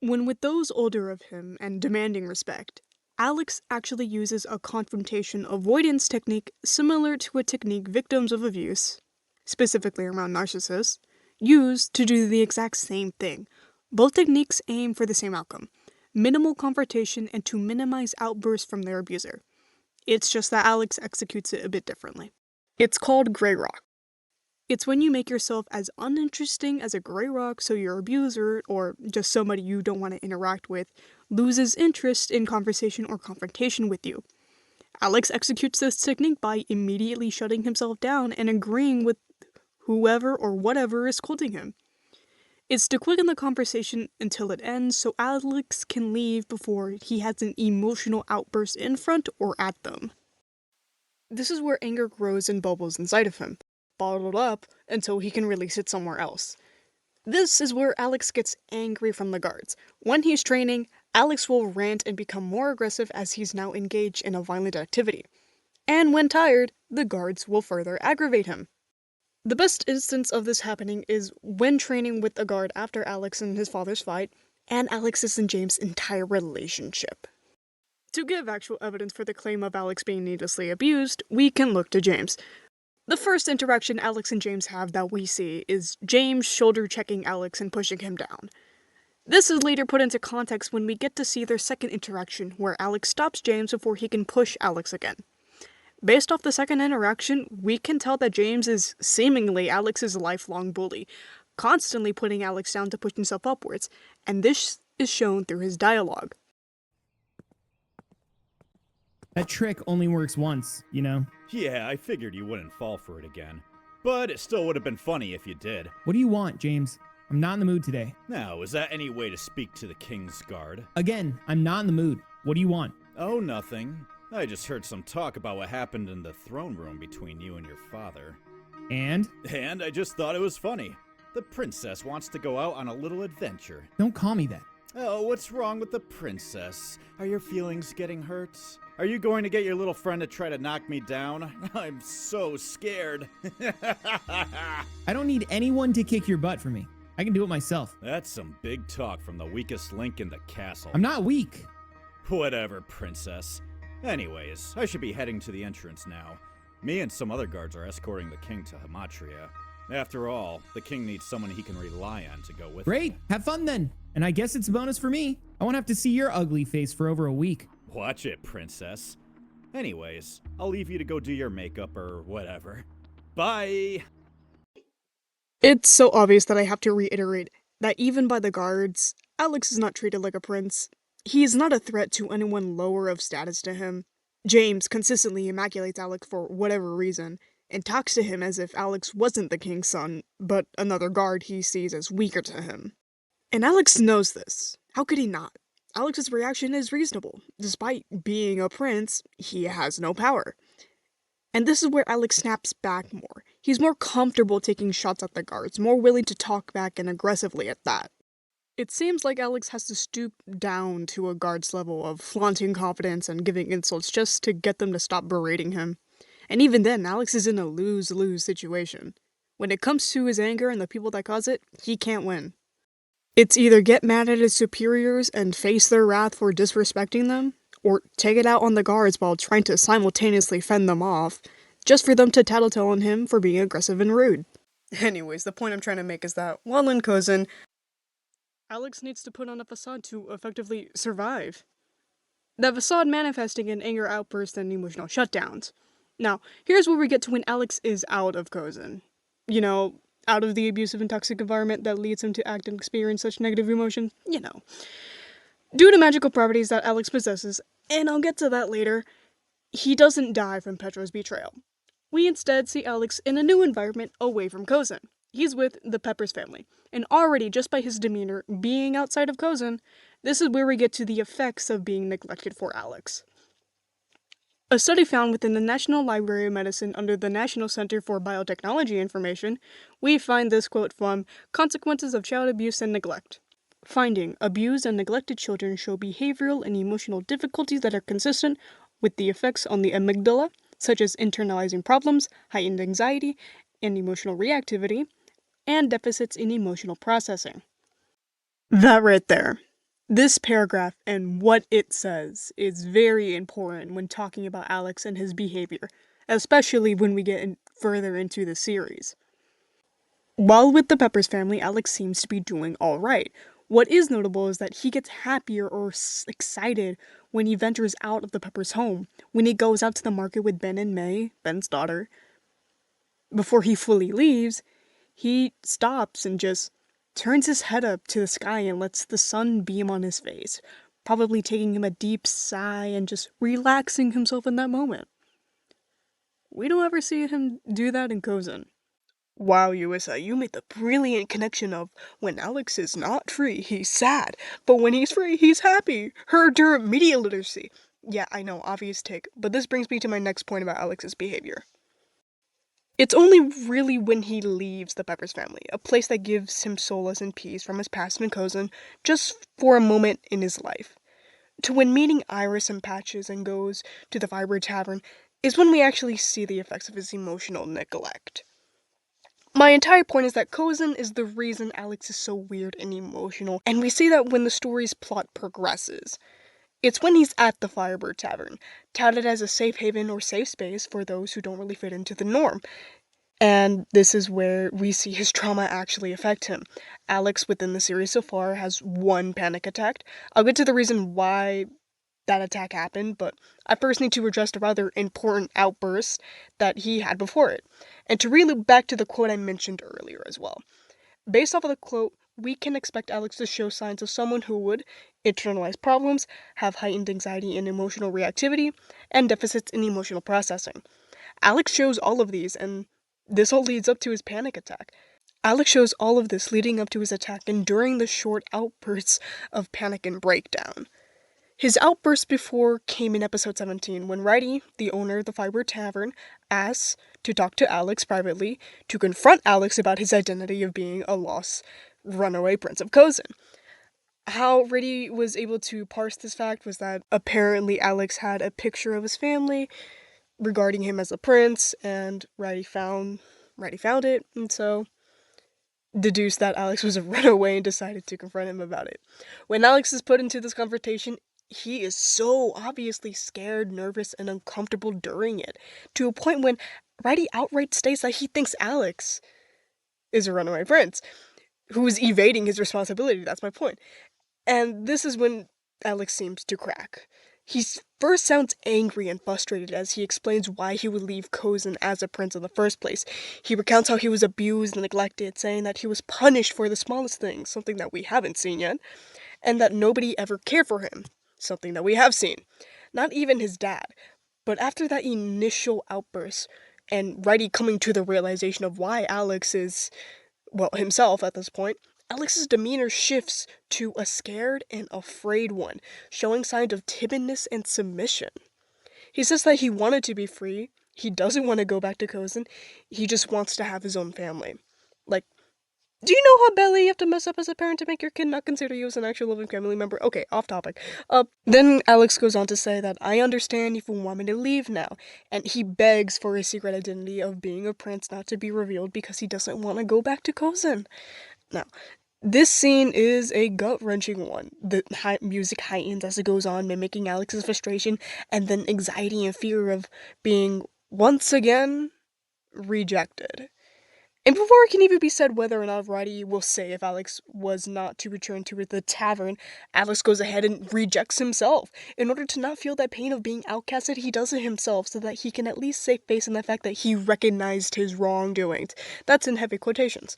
Speaker 1: When with those older of him and demanding respect, Alex actually uses a confrontation avoidance technique similar to a technique victims of abuse, specifically around narcissists, use to do the exact same thing. Both techniques aim for the same outcome, minimal confrontation and to minimize outbursts from their abuser. It's just that Alex executes it a bit differently. It's called Grey Rock. It's when you make yourself as uninteresting as a gray rock so your abuser, or just somebody you don't want to interact with, loses interest in conversation or confrontation with you. Alex executes this technique by immediately shutting himself down and agreeing with whoever or whatever is scolding him. It's to quicken the conversation until it ends so Alex can leave before he has an emotional outburst in front or at them. This is where anger grows and bubbles inside of him, bottled up until he can release it somewhere else. This is where Alex gets angry from the guards. When he's training, Alex will rant and become more aggressive as he's now engaged in a violent activity. And when tired, the guards will further aggravate him. The best instance of this happening is when training with a guard after Alex and his father's fight, and Alex's and James' entire relationship. To give actual evidence for the claim of Alex being needlessly abused, we can look to James. The first interaction Alex and James have that we see is James shoulder-checking Alex and pushing him down. This is later put into context when we get to see their second interaction, where Alex stops James before he can push Alex again. Based off the second interaction, we can tell that James is seemingly Alex's lifelong bully, constantly putting Alex down to push himself upwards, and this is shown through his dialogue.
Speaker 2: That trick only works once, you know?
Speaker 4: Yeah, I figured you wouldn't fall for it again. But it still would have been funny if you did.
Speaker 2: What do you want, James? I'm not in the mood today.
Speaker 4: Now, is that any way to speak to the King's Guard?
Speaker 2: Again, I'm not in the mood. What do you want?
Speaker 4: Oh, nothing. I just heard some talk about what happened in the throne room between you and your father.
Speaker 2: And?
Speaker 4: And I just thought it was funny. The princess wants to go out on a little adventure.
Speaker 2: Don't call me that.
Speaker 4: Oh, what's wrong with the princess? Are your feelings getting hurt? Are you going to get your little friend to try to knock me down? I'm so scared.
Speaker 2: I don't need anyone to kick your butt for me. I can do it myself.
Speaker 4: That's some big talk from the weakest link in the castle.
Speaker 2: I'm not weak.
Speaker 4: Whatever, princess. Anyways, I should be heading to the entrance now. Me and some other guards are escorting the king to Hamatria. After all, the king needs someone he can rely on to go with
Speaker 2: Great.
Speaker 4: him.
Speaker 2: Have fun then. And I guess it's a bonus for me. I won't have to see your ugly face for over a week.
Speaker 4: Watch it, princess. Anyways, I'll leave you to go do your makeup or whatever. Bye!
Speaker 1: It's so obvious that I have to reiterate that even by the guards, Alux is not treated like a prince. He is not a threat to anyone lower of status to him. James consistently immaculates Alux for whatever reason, and talks to him as if Alux wasn't the king's son, but another guard he sees as weaker to him. And Alux knows this. How could he not? Alux's reaction is reasonable. Despite being a prince, he has no power. And this is where Alux snaps back more. He's more comfortable taking shots at the guards, more willing to talk back and aggressively at that. It seems like Alux has to stoop down to a guard's level of flaunting confidence and giving insults just to get them to stop berating him. And even then, Alux is in a lose-lose situation. When it comes to his anger and the people that cause it, he can't win. It's either get mad at his superiors and face their wrath for disrespecting them, or take it out on the guards while trying to simultaneously fend them off, just for them to tattletale on him for being aggressive and rude. Anyways, the point I'm trying to make is that, while in Kozan, Alux needs to put on a facade to effectively survive. That facade manifesting in anger outbursts and emotional shutdowns. Now, here's where we get to when Alux is out of Kozan. You know, out of the abusive and toxic environment that leads him to act and experience such negative emotion. You know. Due to magical properties that Alux possesses, and I'll get to that later, he doesn't die from Petra's betrayal. We instead see Alux in a new environment away from Kozan. He's with the Peppers family, and already just by his demeanor being outside of Kozan, this is where we get to the effects of being neglected for Alux. A study found within the National Library of Medicine under the National Center for Biotechnology Information, we find this quote from Consequences of Child Abuse and Neglect. Finding, abused and neglected children show behavioral and emotional difficulties that are consistent with the effects on the amygdala, such as internalizing problems, heightened anxiety, and emotional reactivity, and deficits in emotional processing. That right there. This paragraph and what it says is very important when talking about Alux and his behavior, especially when we get further into the series. While with the Peppers family, Alux seems to be doing alright. What is notable is that he gets happier or excited when he ventures out of the Peppers' home, when he goes out to the market with Ben and May, Ben's daughter. Before he fully leaves, he stops and just turns his head up to the sky and lets the sun beam on his face, probably taking him a deep sigh and just relaxing himself in that moment. We don't ever see him do that in Kozan. Wow, U.S.I, you made the brilliant connection of when Alux is not free, he's sad, but when he's free, he's happy. Heard your media literacy. Yeah, I know, obvious take, but this brings me to my next point about Alux's behavior. It's only really when he leaves the Peppers family, a place that gives him solace and peace from his past in Kozan, just for a moment in his life, to when meeting Iris and Patches and goes to the Firebird Tavern, is when we actually see the effects of his emotional neglect. My entire point is that Kozan is the reason Alux is so weird and emotional, and we see that when the story's plot progresses. It's when he's at the Firebird Tavern, touted as a safe haven or safe space for those who don't really fit into the norm. And this is where we see his trauma actually affect him. Alux, within the series so far, has one panic attack. I'll get to the reason why that attack happened, but I first need to address the rather important outburst that he had before it. And to relay back to the quote I mentioned earlier as well. Based off of the quote, we can expect Alux to show signs of someone who would, internalize problems, have heightened anxiety and emotional reactivity, and deficits in emotional processing. Alux shows all of these, and this all leads up to his panic attack. Alux shows all of this leading up to his attack and during the short outbursts of panic and breakdown. His outburst before came in episode 17 when Righty, the owner of the Fiber Tavern, asks to talk to Alux privately to confront Alux about his identity of being a lost runaway Prince of Kozin. How Righty was able to parse this fact was that apparently Alux had a picture of his family regarding him as a prince, and Righty found it, and so deduced that Alux was a runaway and decided to confront him about it. When Alux is put into this confrontation, he is so obviously scared, nervous, and uncomfortable during it, to a point when Righty outright states that he thinks Alux is a runaway prince, who is evading his responsibility, that's my point. And this is when Alux seems to crack. He first sounds angry and frustrated as he explains why he would leave Kozin as a prince in the first place. He recounts how he was abused and neglected, saying that he was punished for the smallest things, something that we haven't seen yet, and that nobody ever cared for him, something that we have seen. Not even his dad. But after that initial outburst, and Righty coming to the realization of why Alux is, well, himself at this point, Alux's demeanor shifts to a scared and afraid one, showing signs of timidness and submission. He says that he wanted to be free, he doesn't want to go back to Kozin, he just wants to have his own family. Like, do you know how badly you have to mess up as a parent to make your kid not consider you as an actual living family member? Okay, off topic. Then Alux goes on to say that I understand if you want me to leave now, and he begs for his secret identity of being a prince not to be revealed because he doesn't want to go back to Kozin. Now, this scene is a gut-wrenching one. The music heightens as it goes on, mimicking Alux's frustration, and then anxiety and fear of being, once again, rejected. And before it can even be said whether or not Righty will say if Alux was not to return to the tavern, Alux goes ahead and rejects himself. In order to not feel that pain of being outcasted, he does it himself so that he can at least save face in the fact that he recognized his wrongdoings. That's in heavy quotations.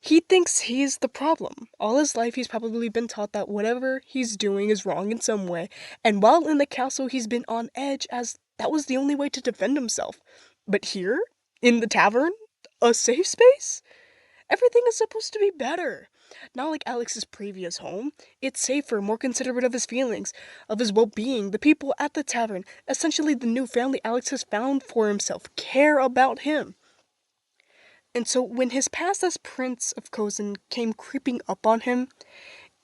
Speaker 1: He thinks he's the problem. All his life he's probably been taught that whatever he's doing is wrong in some way, and while in the castle he's been on edge as that was the only way to defend himself. But here, in the tavern, a safe space? Everything is supposed to be better. Not like Alux's previous home. It's safer, more considerate of his feelings, of his well-being. The people at the tavern, essentially the new family Alux has found for himself, care about him. And so when his past as Prince of Kozin came creeping up on him,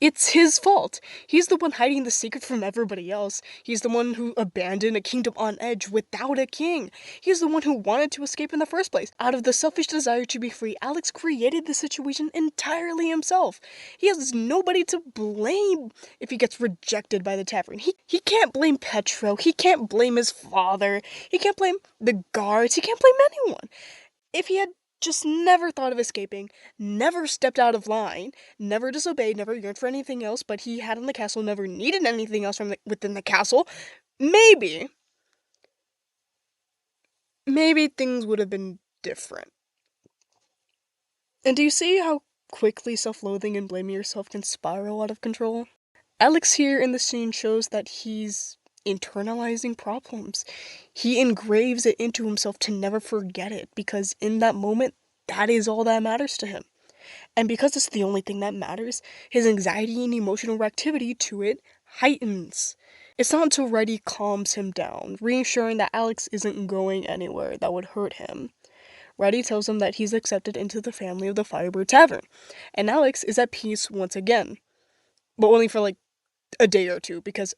Speaker 1: it's his fault. He's the one hiding the secret from everybody else. He's the one who abandoned a kingdom on edge without a king. He's the one who wanted to escape in the first place. Out of the selfish desire to be free, Alux created the situation entirely himself. He has nobody to blame if he gets rejected by the tavern. He can't blame Petro. He can't blame his father. He can't blame the guards. He can't blame anyone. If he had just never thought of escaping, never stepped out of line, never disobeyed, never yearned for anything else but he had in the castle, never needed anything else from within the castle, maybe things would have been different. And do you see how quickly self-loathing and blaming yourself can spiral out of control? Alux here in the scene shows that he's internalizing problems. He engraves it into himself to never forget it, because in that moment, that is all that matters to him. And because it's the only thing that matters, his anxiety and emotional reactivity to it heightens. It's not until Righty calms him down, reassuring that Alux isn't going anywhere that would hurt him. Righty tells him that he's accepted into the family of the Firebird Tavern, and Alux is at peace once again. But only for like a day or two, because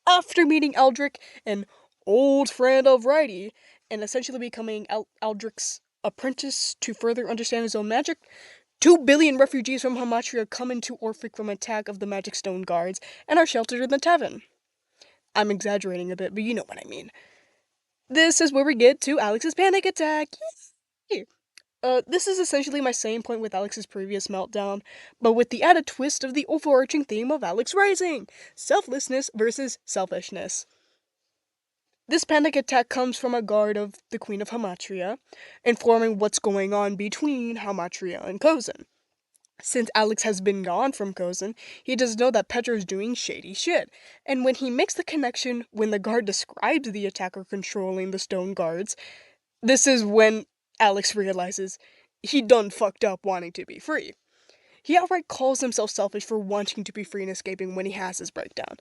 Speaker 1: after meeting Aldrich, an old friend of Righty, and essentially becoming Aldrich's apprentice to further understand his own magic, 2 billion refugees from Hamatria come into Orphic from attack of the Magic Stone Guards and are sheltered in the tavern. I'm exaggerating a bit, but you know what I mean. This is where we get to Alux's panic attack. Yay! This is essentially my same point with Alux's previous meltdown, but with the added twist of the overarching theme of Alux Rising: selflessness versus selfishness. This panic attack comes from a guard of the Queen of Hamatria, informing what's going on between Hamatria and Kozin. Since Alux has been gone from Kozan, he does know that Petro's doing shady shit. And when he makes the connection when the guard describes the attacker controlling the stone guards, this is when Alux realizes he done fucked up wanting to be free. He outright calls himself selfish for wanting to be free and escaping when he has his breakdown.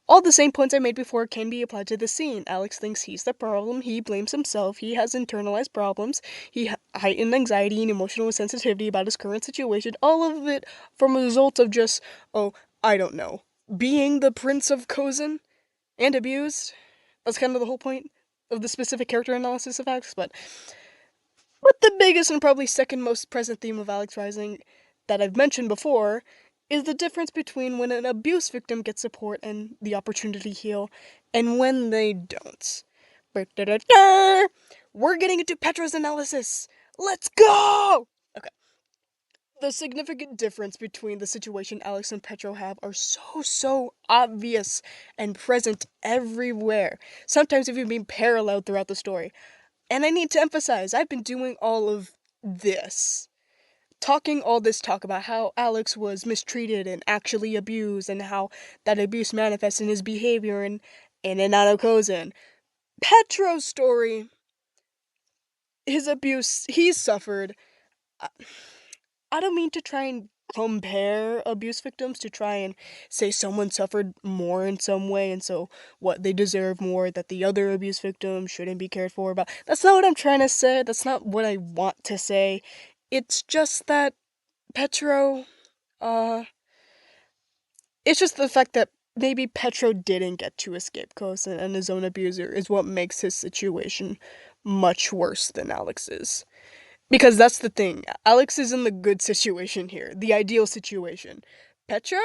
Speaker 1: All the same points I made before can be applied to this scene. Alux thinks he's the problem, he blames himself, he has internalized problems, he heightened anxiety and emotional sensitivity about his current situation, all of it from a result of just, oh, I don't know, being the Prince of Kozan and abused. That's kind of the whole point of the specific character analysis of Alux, but the biggest and probably second most present theme of Alux Rising that I've mentioned before is the difference between when an abuse victim gets support and the opportunity to heal and when they don't. We're getting into Petra's analysis. Let's go! Okay. The significant difference between the situation Alux and Petro have are so obvious and present everywhere, sometimes even being paralleled throughout the story. And I need to emphasize, I've been doing all of this. Talking all this talk about how Alux was mistreated and actually abused, and how that abuse manifests in his behavior and in and out of Kozan. Petro's story, his abuse he's suffered. I don't mean to try and compare abuse victims to try and say someone suffered more in some way and so what they deserve more that the other abuse victim shouldn't be cared for about. That's not what I'm trying to say. That's not what I want to say. It's just that Petro, it's just the fact that maybe Petro didn't get to escape Kosa and his own abuser is what makes his situation much worse than Alex's. Because that's the thing. Alux is in the good situation here, the ideal situation. Petro?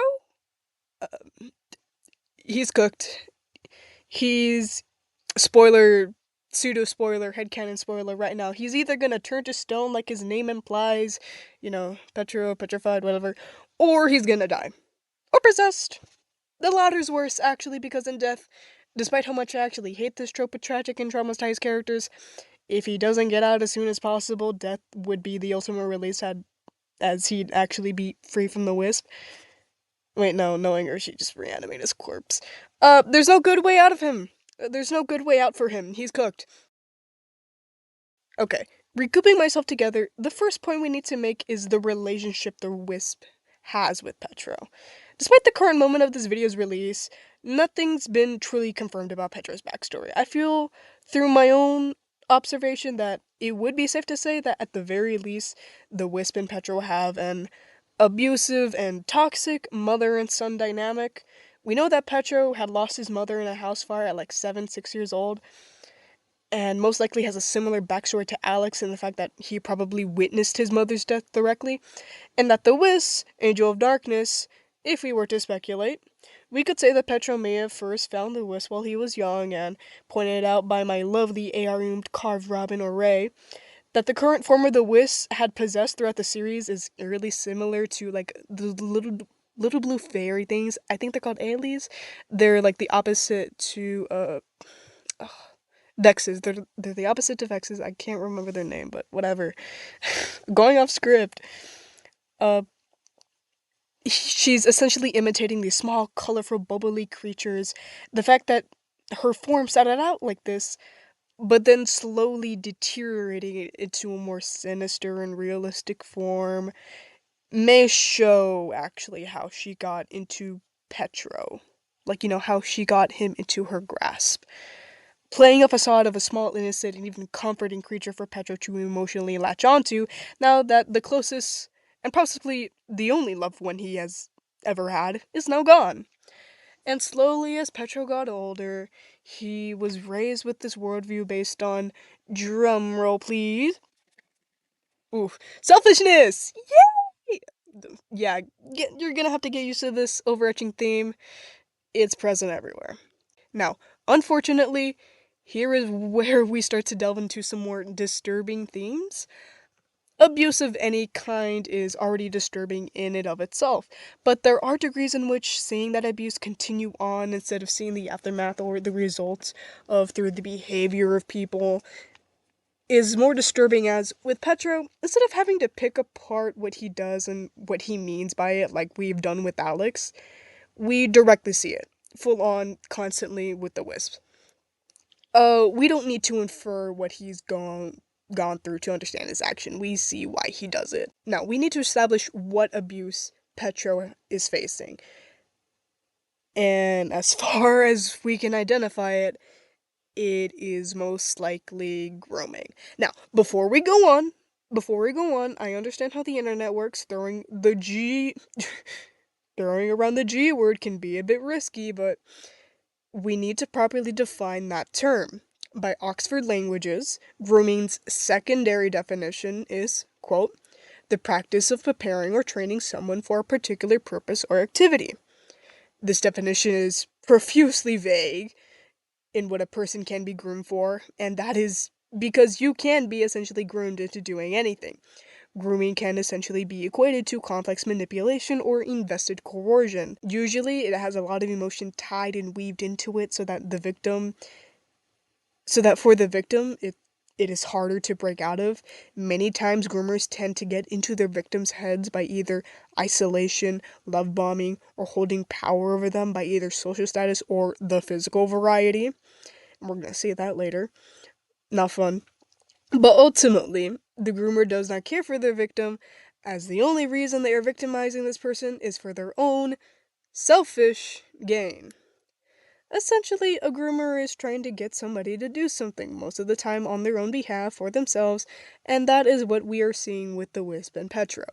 Speaker 1: He's cooked. He's spoiler, pseudo spoiler, headcanon spoiler right now. He's either gonna turn to stone like his name implies, Petro, petrified, whatever, or he's gonna die. Or possessed. The latter's worse, actually, because in death, despite how much I actually hate this trope of tragic and traumatized characters, if he doesn't get out as soon as possible, death would be the ultimate release as he'd actually be free from the wisp. Wait, no, knowing her, she just reanimate his corpse. There's no good way out of him. There's no good way out for him. He's cooked. Okay, recouping myself together, the first point we need to make is the relationship the Wisp has with Petro. Despite the current moment of this video's release, nothing's been truly confirmed about Petro's backstory. I feel, through my own observation, that it would be safe to say that at the very least, the Wisp and Petro have an abusive and toxic mother and son dynamic. We know that Petro had lost his mother in a house fire at like 6 years old, and most likely has a similar backstory to Alux in the fact that he probably witnessed his mother's death directly, and that the Wisp, Angel of Darkness, if we were to speculate, we could say that Petro may have first found the Wisp while he was young, and pointed out by my lovely AR-oomed carved Robin or Ray, that the current form of the Wisp had possessed throughout the series is eerily similar to, like, the little blue fairy things. I think they're called Ailey's. They're, like, the opposite to, Vexes. They're the opposite to Vexes. I can't remember their name, but whatever. Going off script. She's essentially imitating these small, colorful, bubbly creatures. The fact that her form started out like this, but then slowly deteriorating into a more sinister and realistic form, may show actually how she got into Petro. Like, how she got him into her grasp. Playing a facade of a small, innocent, and even comforting creature for Petro to emotionally latch onto, now that the closest, and possibly the only loved one he has ever had, is now gone. And slowly, as Petro got older, he was raised with this worldview based on, drumroll please, oof, selfishness! Yay! Yeah, you're gonna have to get used to this overarching theme. It's present everywhere. Now, unfortunately, here is where we start to delve into some more disturbing themes. Abuse of any kind is already disturbing in and of itself, but there are degrees in which seeing that abuse continue on instead of seeing the aftermath or the results of through the behavior of people is more disturbing as, with Petro, instead of having to pick apart what he does and what he means by it like we've done with Alux, we directly see it, full on, constantly with the Wisps. We don't need to infer what he's gone through to understand his action. We see why he does it. Now, we need to establish what abuse Petro is facing. And as far as we can identify it, it is most likely grooming. Now, before we go on, I understand how the internet works. Throwing around the G word can be a bit risky, but we need to properly define that term. By Oxford Languages, grooming's secondary definition is, quote, the practice of preparing or training someone for a particular purpose or activity. This definition is profusely vague in what a person can be groomed for, and that is because you can be essentially groomed into doing anything. Grooming can essentially be equated to complex manipulation or invested coercion. Usually, it has a lot of emotion tied and weaved into it so that for the victim, it is harder to break out of. Many times, groomers tend to get into their victims' heads by either isolation, love bombing, or holding power over them by either social status or the physical variety. We're gonna see that later. Not fun. But ultimately, the groomer does not care for their victim, as the only reason they are victimizing this person is for their own selfish gain. Essentially, a groomer is trying to get somebody to do something, most of the time on their own behalf or themselves, and that is what we are seeing with the Wisp and Petro.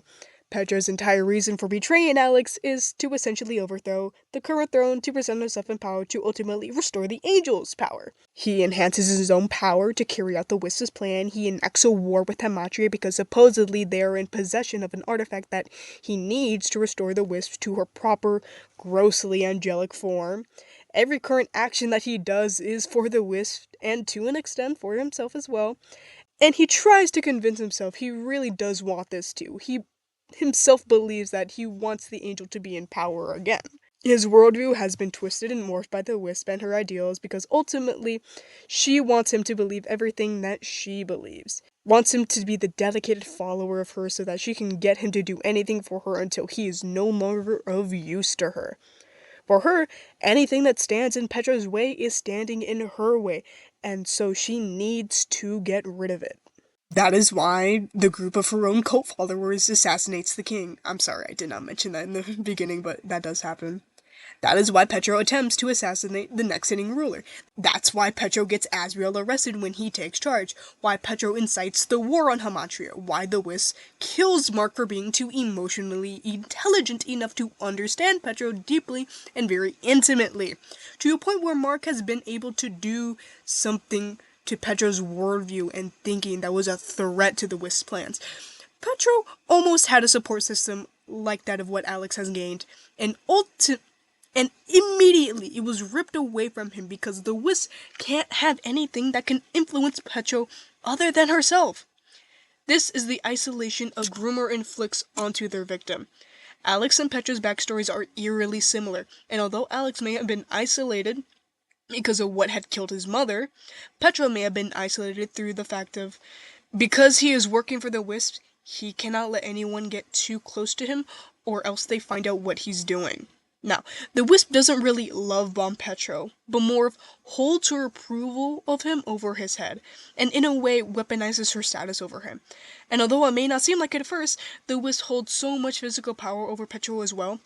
Speaker 1: Petro's entire reason for betraying Alux is to essentially overthrow the current throne to present himself in power to ultimately restore the Angels' power. He enhances his own power to carry out the Wisp's plan. He enacts a war with Hamatria because supposedly they are in possession of an artifact that he needs to restore the Wisp to her proper, grossly angelic form. Every current action that he does is for the Wisp, and to an extent for himself as well. And he tries to convince himself he really does want this too. He himself believes that he wants the Angel to be in power again. His worldview has been twisted and morphed by the Wisp and her ideals because ultimately she wants him to believe everything that she believes. Wants him to be the dedicated follower of hers so that she can get him to do anything for her until he is no longer of use to her. For her, anything that stands in Petra's way is standing in her way, and so she needs to get rid of it. That is why the group of her own cult followers assassinates the king. I'm sorry, I did not mention that in the beginning, but that does happen. That is why Petro attempts to assassinate the next sitting ruler. That's why Petro gets Azrael arrested when he takes charge. Why Petro incites the war on Hamatria. Why the Wisp kills Mark for being too emotionally intelligent enough to understand Petro deeply and very intimately. To a point where Mark has been able to do something to Petro's worldview and thinking that was a threat to the Wisp's plans. Petro almost had a support system like that of what Alux has gained, and immediately it was ripped away from him because the Wisp can't have anything that can influence Petro other than herself. This is the isolation a groomer inflicts onto their victim. Alux and Petro's backstories are eerily similar, and although Alux may have been isolated because of what had killed his mother, Petro may have been isolated through the fact of, because he is working for the Wisps, he cannot let anyone get too close to him, or else they find out what he's doing. Now, the Wisp doesn't really love bomb Petro, but more of holds her approval of him over his head, and in a way weaponizes her status over him. And although it may not seem like it at first, the Wisp holds so much physical power over Petro as well.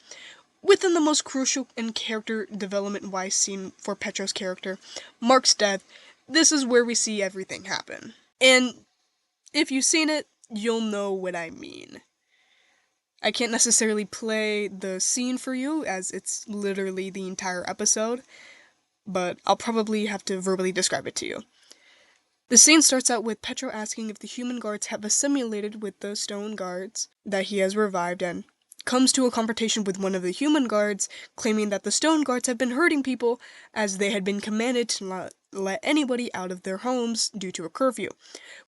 Speaker 1: Within the most crucial and character development-wise scene for Petro's character, Mark's death, this is where we see everything happen. And if you've seen it, you'll know what I mean. I can't necessarily play the scene for you, as it's literally the entire episode, but I'll probably have to verbally describe it to you. The scene starts out with Petro asking if the human guards have assimilated with the stone guards that he has revived, and comes to a confrontation with one of the human guards, claiming that the stone guards have been hurting people as they had been commanded to not let anybody out of their homes due to a curfew.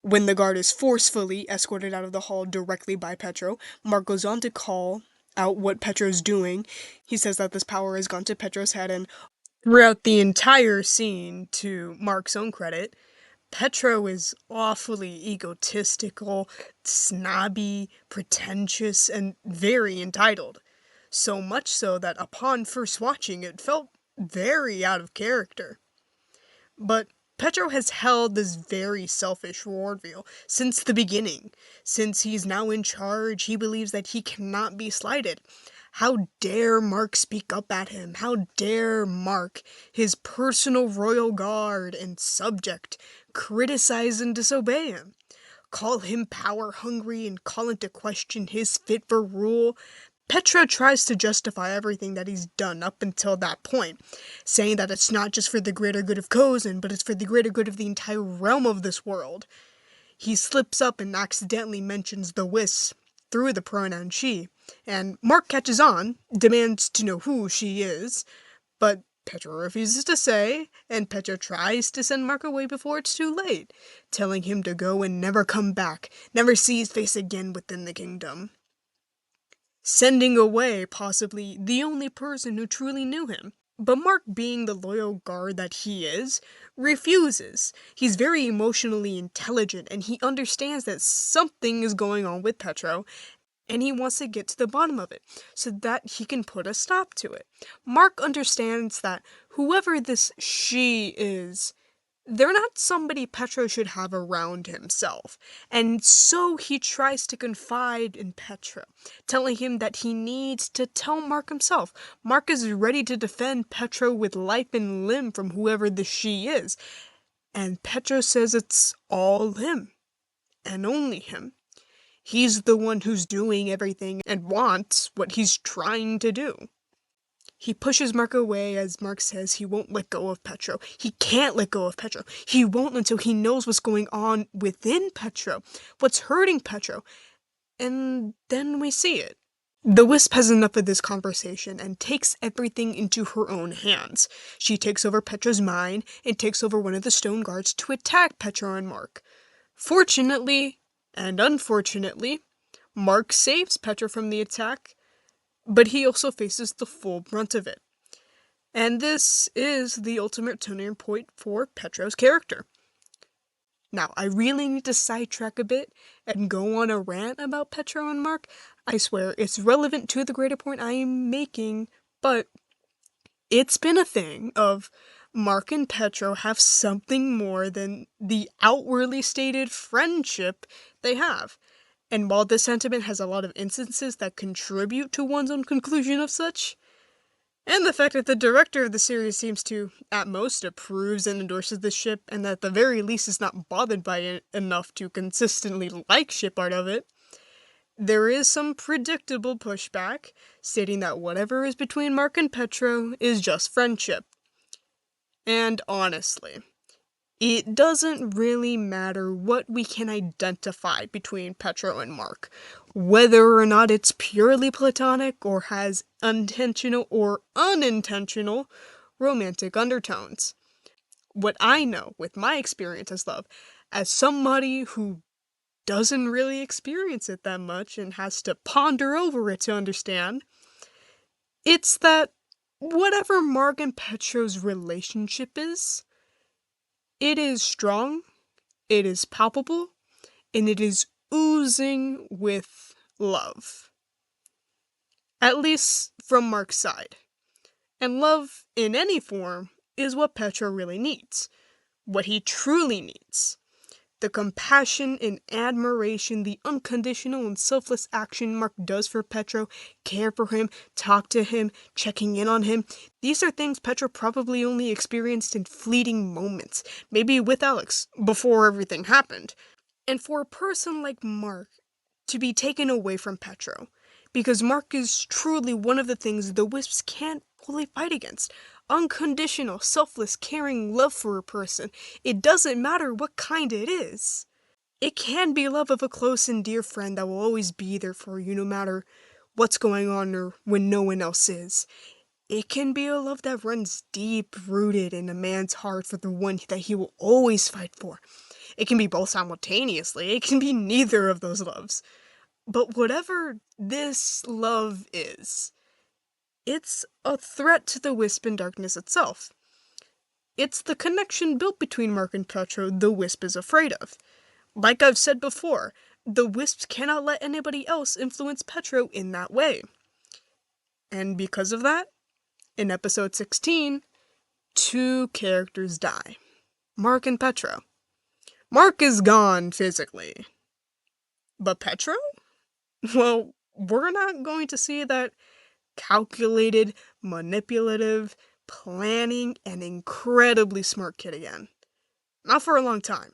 Speaker 1: When the guard is forcefully escorted out of the hall directly by Petro, Mark goes on to call out what Petro's doing. He says that this power has gone to Petro's head, and throughout the entire scene, to Mark's own credit, Petro is awfully egotistical, snobby, pretentious, and very entitled. So much so that upon first watching it felt very out of character. But Petro has held this very selfish worldview since the beginning. Since he's now in charge, he believes that he cannot be slighted. How dare Mark speak up at him? How dare Mark, his personal royal guard and subject, criticize and disobey him? Call him power hungry and call into question his fit for rule? Petra tries to justify everything that he's done up until that point, saying that it's not just for the greater good of Kozin, but it's for the greater good of the entire realm of this world. He slips up and accidentally mentions the U.S.I through the pronoun she, and Mark catches on, demands to know who she is, but Petra refuses to say, and Petra tries to send Mark away before it's too late, telling him to go and never come back, never see his face again within the kingdom. Sending away possibly the only person who truly knew him. But Mark, being the loyal guard that he is, refuses. He's very emotionally intelligent and he understands that something is going on with Petro and he wants to get to the bottom of it so that he can put a stop to it. Mark understands that whoever this she is, they're not somebody Petro should have around himself, and so he tries to confide in Petro, telling him that he needs to tell Mark himself. Mark is ready to defend Petro with life and limb from whoever the she is, and Petro says it's all him, and only him. He's the one who's doing everything and wants what he's trying to do. He pushes Mark away as Mark says he won't let go of Petro. He can't let go of Petro. He won't until he knows what's going on within Petro, what's hurting Petro. And then we see it. The U.S.I has enough of this conversation and takes everything into her own hands. She takes over Petro's mind and takes over one of the stone guards to attack Petro and Mark. Fortunately, and unfortunately, Mark saves Petro from the attack, but he also faces the full brunt of it. And this is the ultimate turning point for Petro's character. Now, I really need to sidetrack a bit and go on a rant about Petro and Mark. I swear, it's relevant to the greater point I am making, but it's been a thing of Mark and Petro have something more than the outwardly stated friendship they have. And while this sentiment has a lot of instances that contribute to one's own conclusion of such, and the fact that the director of the series seems to, at most, approves and endorses the ship, and at the very least is not bothered by it enough to consistently like ship art of it, there is some predictable pushback, stating that whatever is between Mark and Petro is just friendship. And honestly, it doesn't really matter what we can identify between Petro and Mark, whether or not it's purely platonic or has intentional or unintentional romantic undertones. What I know with my experience as love, as somebody who doesn't really experience it that much and has to ponder over it to understand, it's that whatever Mark and Petro's relationship is, it is strong, it is palpable, and it is oozing with love. At least from Mark's side. And love, in any form, is what Petro really needs. What he truly needs. The compassion and admiration, the unconditional and selfless action Mark does for Petro, care for him, talk to him, checking in on him. These are things Petro probably only experienced in fleeting moments, maybe with Alux, before everything happened. And for a person like Mark to be taken away from Petro, because Mark is truly one of the things the Wisps can't fully fight against. Unconditional, selfless, caring love for a person. It doesn't matter what kind it is. It can be love of a close and dear friend that will always be there for you no matter what's going on or when no one else is. It can be a love that runs deep-rooted in a man's heart for the one that he will always fight for. It can be both simultaneously. It can be neither of those loves. But whatever this love is, it's a threat to the Wisp in Darkness itself. It's the connection built between Mark and Petro the Wisp is afraid of. Like I've said before, the Wisp cannot let anybody else influence Petro in that way. And because of that, in episode 16, two characters die. Mark and Petro. Mark is gone physically. But Petro? Well, we're not going to see that calculated, manipulative, planning, and incredibly smart kid again. Not for a long time.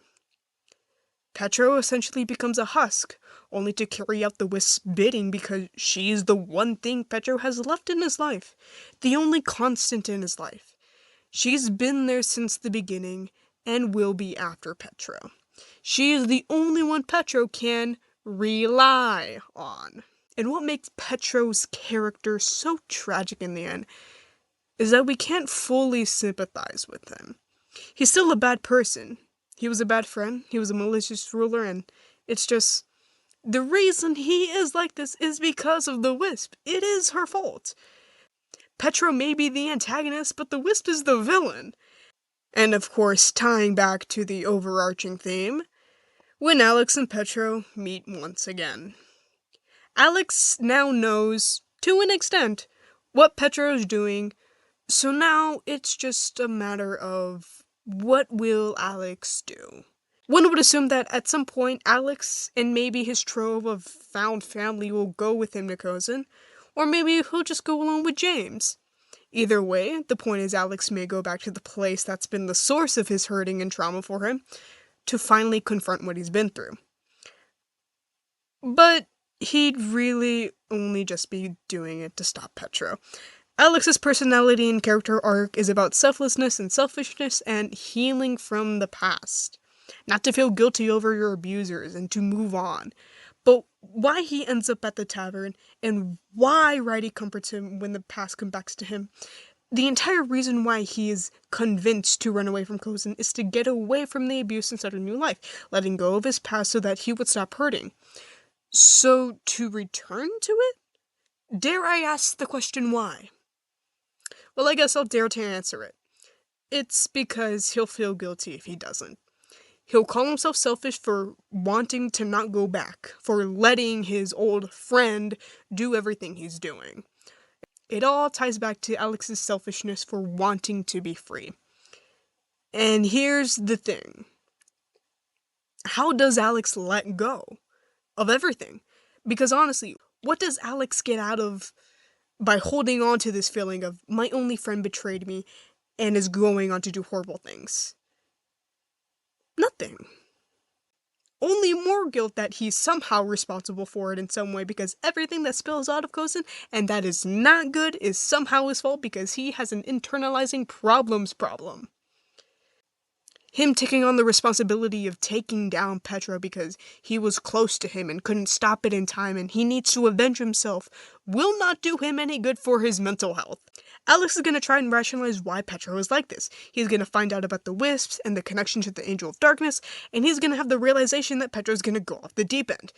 Speaker 1: Petro essentially becomes a husk, only to carry out the Wisp's bidding because she's the one thing Petro has left in his life, the only constant in his life. She's been there since the beginning, and will be after Petro. She is the only one Petro can rely on. And what makes Petro's character so tragic in the end is that we can't fully sympathize with him. He's still a bad person. He was a bad friend, he was a malicious ruler, and it's just, the reason he is like this is because of the Wisp. It is her fault. Petro may be the antagonist, but the Wisp is the villain. And of course, tying back to the overarching theme, when Alux and Petro meet once again. Alux now knows, to an extent, what Petro's doing, so now it's just a matter of what will Alux do? One would assume that at some point Alux and maybe his trove of found family will go with him to Cozen, or maybe he'll just go along with James. Either way, the point is Alux may go back to the place that's been the source of his hurting and trauma for him, to finally confront what he's been through. But he'd really only just be doing it to stop Petro. Alux's personality and character arc is about selflessness and selfishness and healing from the past. Not to feel guilty over your abusers and to move on. But why he ends up at the tavern and why Righty comforts him when the past comes back to him. The entire reason why he is convinced to run away from Cozen is to get away from the abuse and start a new life, letting go of his past so that he would stop hurting. So, to return to it? Dare I ask the question why? Well, I guess I'll dare to answer it. It's because he'll feel guilty if he doesn't. He'll call himself selfish for wanting to not go back, for letting his old friend do everything he's doing. It all ties back to Alux's selfishness for wanting to be free. And here's the thing. How does Alux let go of everything? Because honestly, what does Alux get out of by holding on to this feeling of my only friend betrayed me and is going on to do horrible things? Nothing. Only more guilt that he's somehow responsible for it in some way because everything that spills out of Cozen, and that is not good, is somehow his fault because he has an internalizing problems problem. Him taking on the responsibility of taking down Petro because he was close to him and couldn't stop it in time and he needs to avenge himself will not do him any good for his mental health. Alux is going to try and rationalize why Petro is like this. He's going to find out about the Wisps and the connection to the Angel of Darkness, and he's going to have the realization that Petro's going to go off the deep end.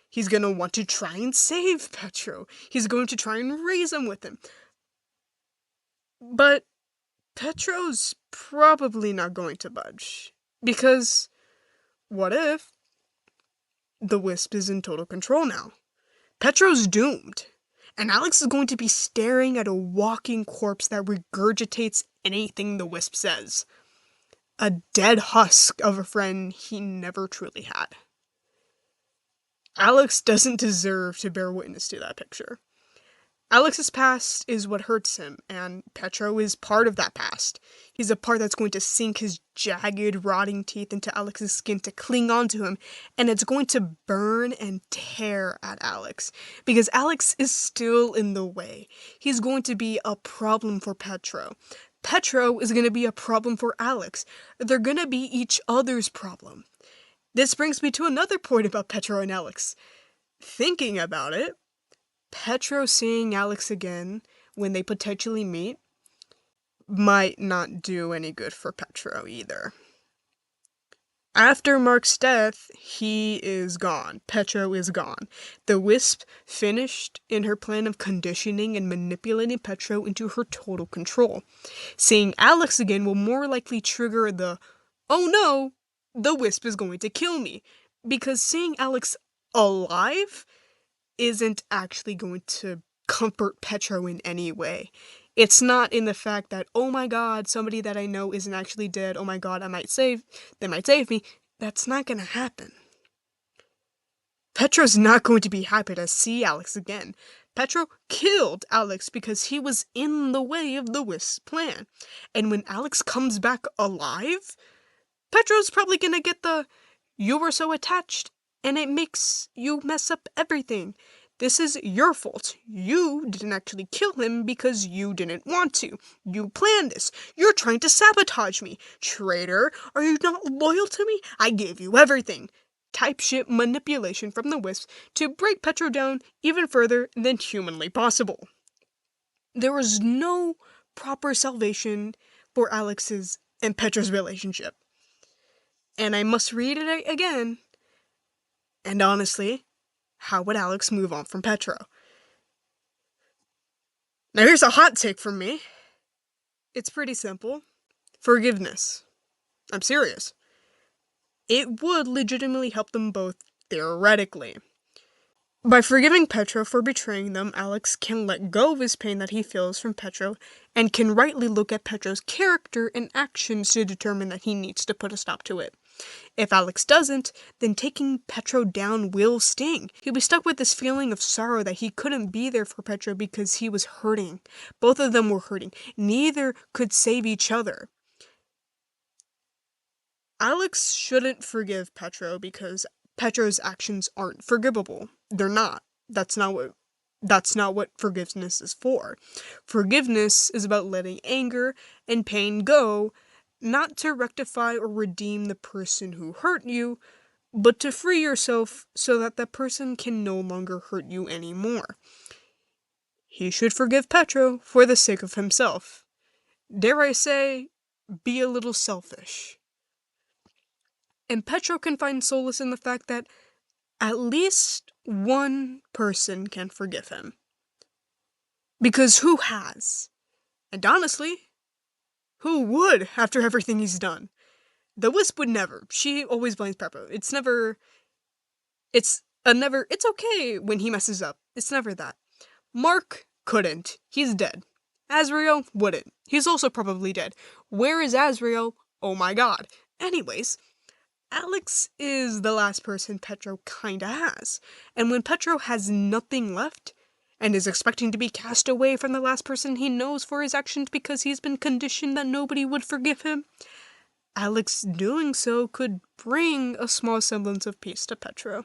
Speaker 1: He's going to want to try and save Petro. He's going to try and reason with him. But Petro's probably not going to budge. Because what if the Wisp is in total control now? Petro's doomed. And Alux is going to be staring at a walking corpse that regurgitates anything the Wisp says. A dead husk of a friend he never truly had. Alux doesn't deserve to bear witness to that picture. Alux's past is what hurts him, and Petro is part of that past. He's a part that's going to sink his jagged, rotting teeth into Alux's skin to cling onto him, and it's going to burn and tear at Alux, because Alux is still in the way. He's going to be a problem for Petro. Petro is going to be a problem for Alux. They're going to be each other's problem. This brings me to another point about Petro and Alux. Thinking about it, Petro seeing Alux again when they potentially meet might not do any good for Petro either. After Mark's death, he is gone. Petro is gone. The Wisp finished in her plan of conditioning and manipulating Petro into her total control. Seeing Alux again will more likely trigger the, oh no, the Wisp is going to kill me. Because seeing Alux alive isn't actually going to comfort Petro in any way. It's not in the fact that, oh my god, somebody that I know isn't actually dead, oh my god, they might save me. That's not gonna happen. Petro's not going to be happy to see Alux again. Petro killed Alux because he was in the way of the Wisp's plan. And when Alux comes back alive, Petro's probably gonna get the, you were so attached, and it makes you mess up everything. This is your fault. You didn't actually kill him because you didn't want to. You planned this. You're trying to sabotage me. Traitor, are you not loyal to me? I gave you everything. Type shit manipulation from the Wisp to break Petro down even further than humanly possible. There was no proper salvation for Alux's and Petro's relationship. And I must read it again. And honestly, how would Alux move on from Petro? Now here's a hot take from me. It's pretty simple. Forgiveness. I'm serious. It would legitimately help them both, theoretically. By forgiving Petro for betraying them, Alux can let go of his pain that he feels from Petro and can rightly look at Petro's character and actions to determine that he needs to put a stop to it. If Alux doesn't, then taking Petro down will sting. He'll be stuck with this feeling of sorrow that he couldn't be there for Petro because he was hurting. Both of them were hurting. Neither could save each other. Alux shouldn't forgive Petro because Petro's actions aren't forgivable. They're not. That's not what forgiveness is for. Forgiveness is about letting anger and pain go, not to rectify or redeem the person who hurt you, but to free yourself so that that person can no longer hurt you anymore. He should forgive Petro for the sake of himself. Dare I say, be a little selfish. And Petro can find solace in the fact that at least one person can forgive him. Because who has? And honestly, who would after everything he's done? The Wisp would never. She always blames Petro. It's okay when he messes up. It's never that. Mark couldn't. He's dead. Azrael wouldn't. He's also probably dead. Where is Azrael? Oh my god. Anyways, Alux is the last person Petro kinda has. And when Petro has nothing left, and is expecting to be cast away from the last person he knows for his actions because he's been conditioned that nobody would forgive him, Alux doing so could bring a small semblance of peace to Petro.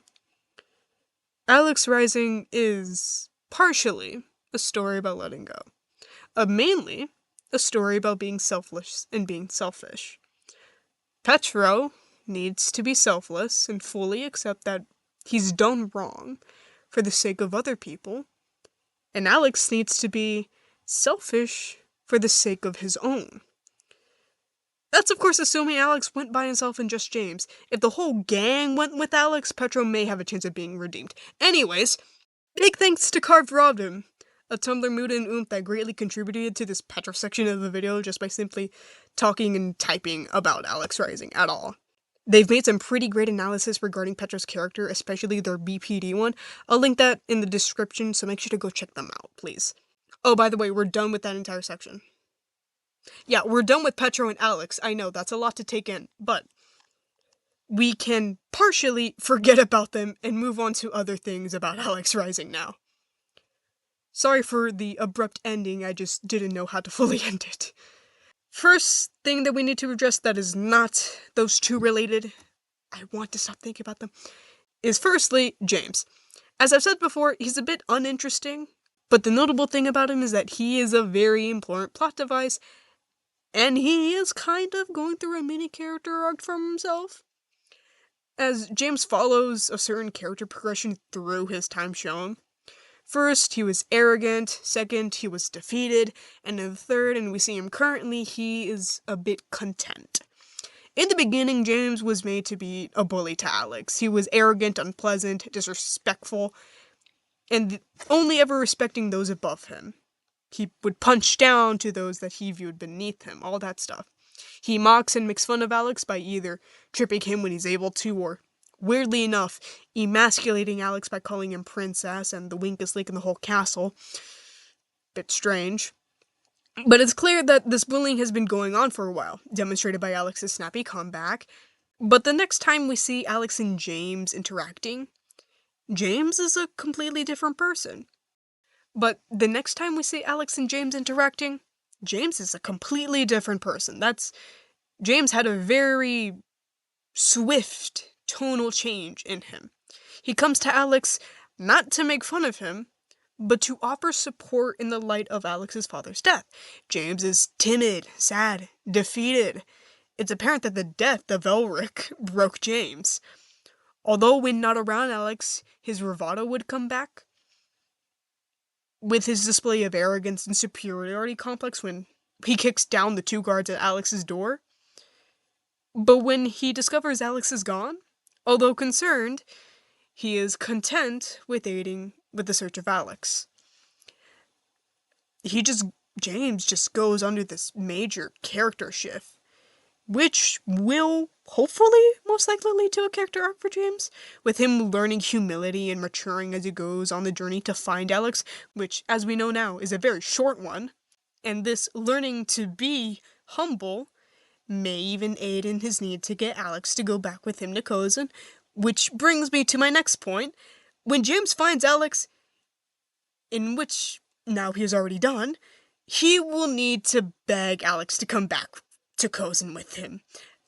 Speaker 1: Alux Rising is partially a story about letting go. Mainly a story about being selfless and being selfish. Petro needs to be selfless and fully accept that he's done wrong for the sake of other people, and Alux needs to be selfish for the sake of his own. That's of course assuming Alux went by himself and just James. If the whole gang went with Alux, Petro may have a chance of being redeemed. Anyways, big thanks to Carved Robin, a Tumblr mood and oomph that greatly contributed to this Petro section of the video just by simply talking and typing about Alux Rising at all. They've made some pretty great analysis regarding Petro's character, especially their BPD one. I'll link that in the description, so make sure to go check them out, please. Oh, by the way, we're done with that entire section. Yeah, we're done with Petro and Alux. I know, that's a lot to take in, but we can partially forget about them and move on to other things about Alux Rising now. Sorry for the abrupt ending, I just didn't know how to fully end it. First thing that we need to address that is not those two related, I want to stop thinking about them, is firstly, James. As I've said before, he's a bit uninteresting, but the notable thing about him is that he is a very important plot device, and he is kind of going through a mini character arc for himself. As James follows a certain character progression through his time shown. First, he was arrogant, second, he was defeated, and in the third, and we see him currently, he is a bit content. In the beginning, James was made to be a bully to Alux. He was arrogant, unpleasant, disrespectful, and only ever respecting those above him. He would punch down to those that he viewed beneath him, all that stuff. He mocks and makes fun of Alux by either tripping him when he's able to, or, weirdly enough, emasculating Alux by calling him princess and the weakest link in the whole castle. Bit strange. But it's clear that this bullying has been going on for a while, demonstrated by Alux's snappy comeback. But the next time we see Alux and James interacting, James is a completely different person. But the next time we see Alux and James interacting, James is a completely different person. James had a very swift tonal change in him. He comes to Alux not to make fun of him, but to offer support in the light of Alux's father's death. James is timid, sad, defeated. It's apparent that the death of Elric broke James. Although when not around Alux, his bravado would come back, with his display of arrogance and superiority complex when he kicks down the 2 guards at Alux's door. But when he discovers Alux is gone, although concerned, he is content with aiding with the search of Alux. James just goes under this major character shift, which will hopefully most likely lead to a character arc for James, with him learning humility and maturing as he goes on the journey to find Alux, which, as we know now, is a very short one. And this learning to be humble may even aid in his need to get Alux to go back with him to Cozen, which brings me to my next point. When James finds Alux, in which now he has already done, he will need to beg Alux to come back to Cozen with him.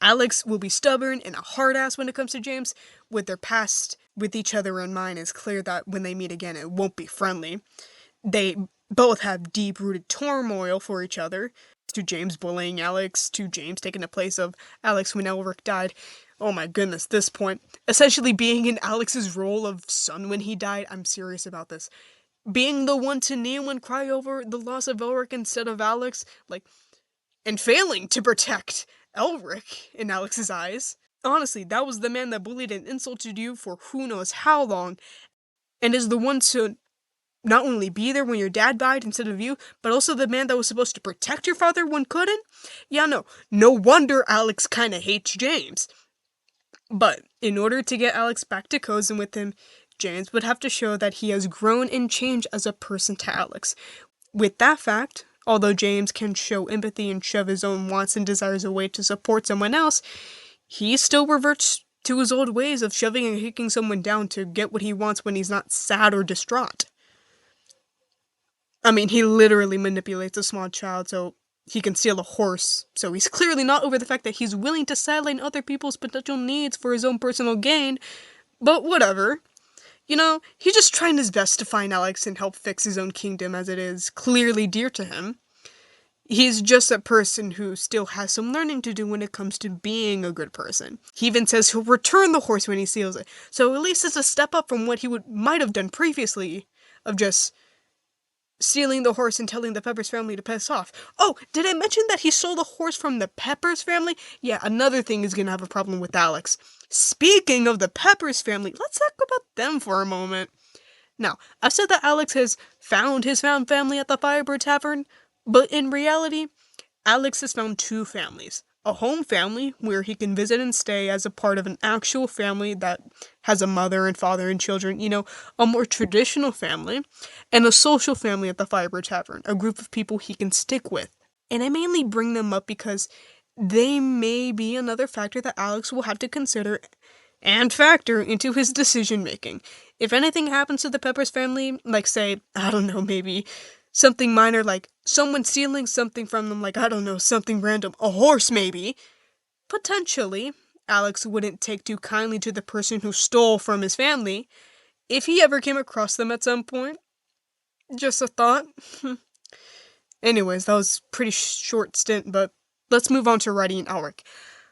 Speaker 1: Alux will be stubborn and a hard ass when it comes to James. With their past with each other in mind, it's clear that when they meet again, it won't be friendly. They both have deep-rooted turmoil for each other, to James bullying Alux, to James taking the place of Alux when Elric died. Oh my goodness, this point. Essentially being in Alux's role of son when he died. I'm serious about this. Being the one to kneel and cry over the loss of Elric instead of Alux, and failing to protect Elric in Alux's eyes. Honestly, that was the man that bullied and insulted you for who knows how long, and is the one to not only be there when your dad died instead of you, but also the man that was supposed to protect your father when couldn't? Yeah, no wonder Alux kinda hates James. But in order to get Alux back to Cozen with him, James would have to show that he has grown and changed as a person to Alux. With that fact, although James can show empathy and shove his own wants and desires away to support someone else, he still reverts to his old ways of shoving and kicking someone down to get what he wants when he's not sad or distraught. I mean, he literally manipulates a small child so he can steal a horse, so he's clearly not over the fact that he's willing to sideline other people's potential needs for his own personal gain, but whatever. He's just trying his best to find Alux and help fix his own kingdom as it is clearly dear to him. He's just a person who still has some learning to do when it comes to being a good person. He even says he'll return the horse when he steals it, so at least it's a step up from what he might have done previously, of just stealing the horse and telling the Peppers family to piss off. Oh, did I mention that he stole the horse from the Peppers family? Yeah, another thing is gonna have a problem with Alux. Speaking of the Peppers family, let's talk about them for a moment. Now, I've said that Alux has found his found family at the Firebird Tavern, but in reality, Alux has found 2 families. A home family, where he can visit and stay as a part of an actual family that has a mother and father and children, a more traditional family, and a social family at the Firebird Tavern, a group of people he can stick with. And I mainly bring them up because they may be another factor that Alux will have to consider and factor into his decision making. If anything happens to the Peppers family, like say, I don't know, maybe something minor like someone stealing something from them, like, I don't know, something random, a horse maybe, potentially, Alux wouldn't take too kindly to the person who stole from his family if he ever came across them at some point. Just a thought. Anyways, that was a pretty short stint, but let's move on to writing Elric.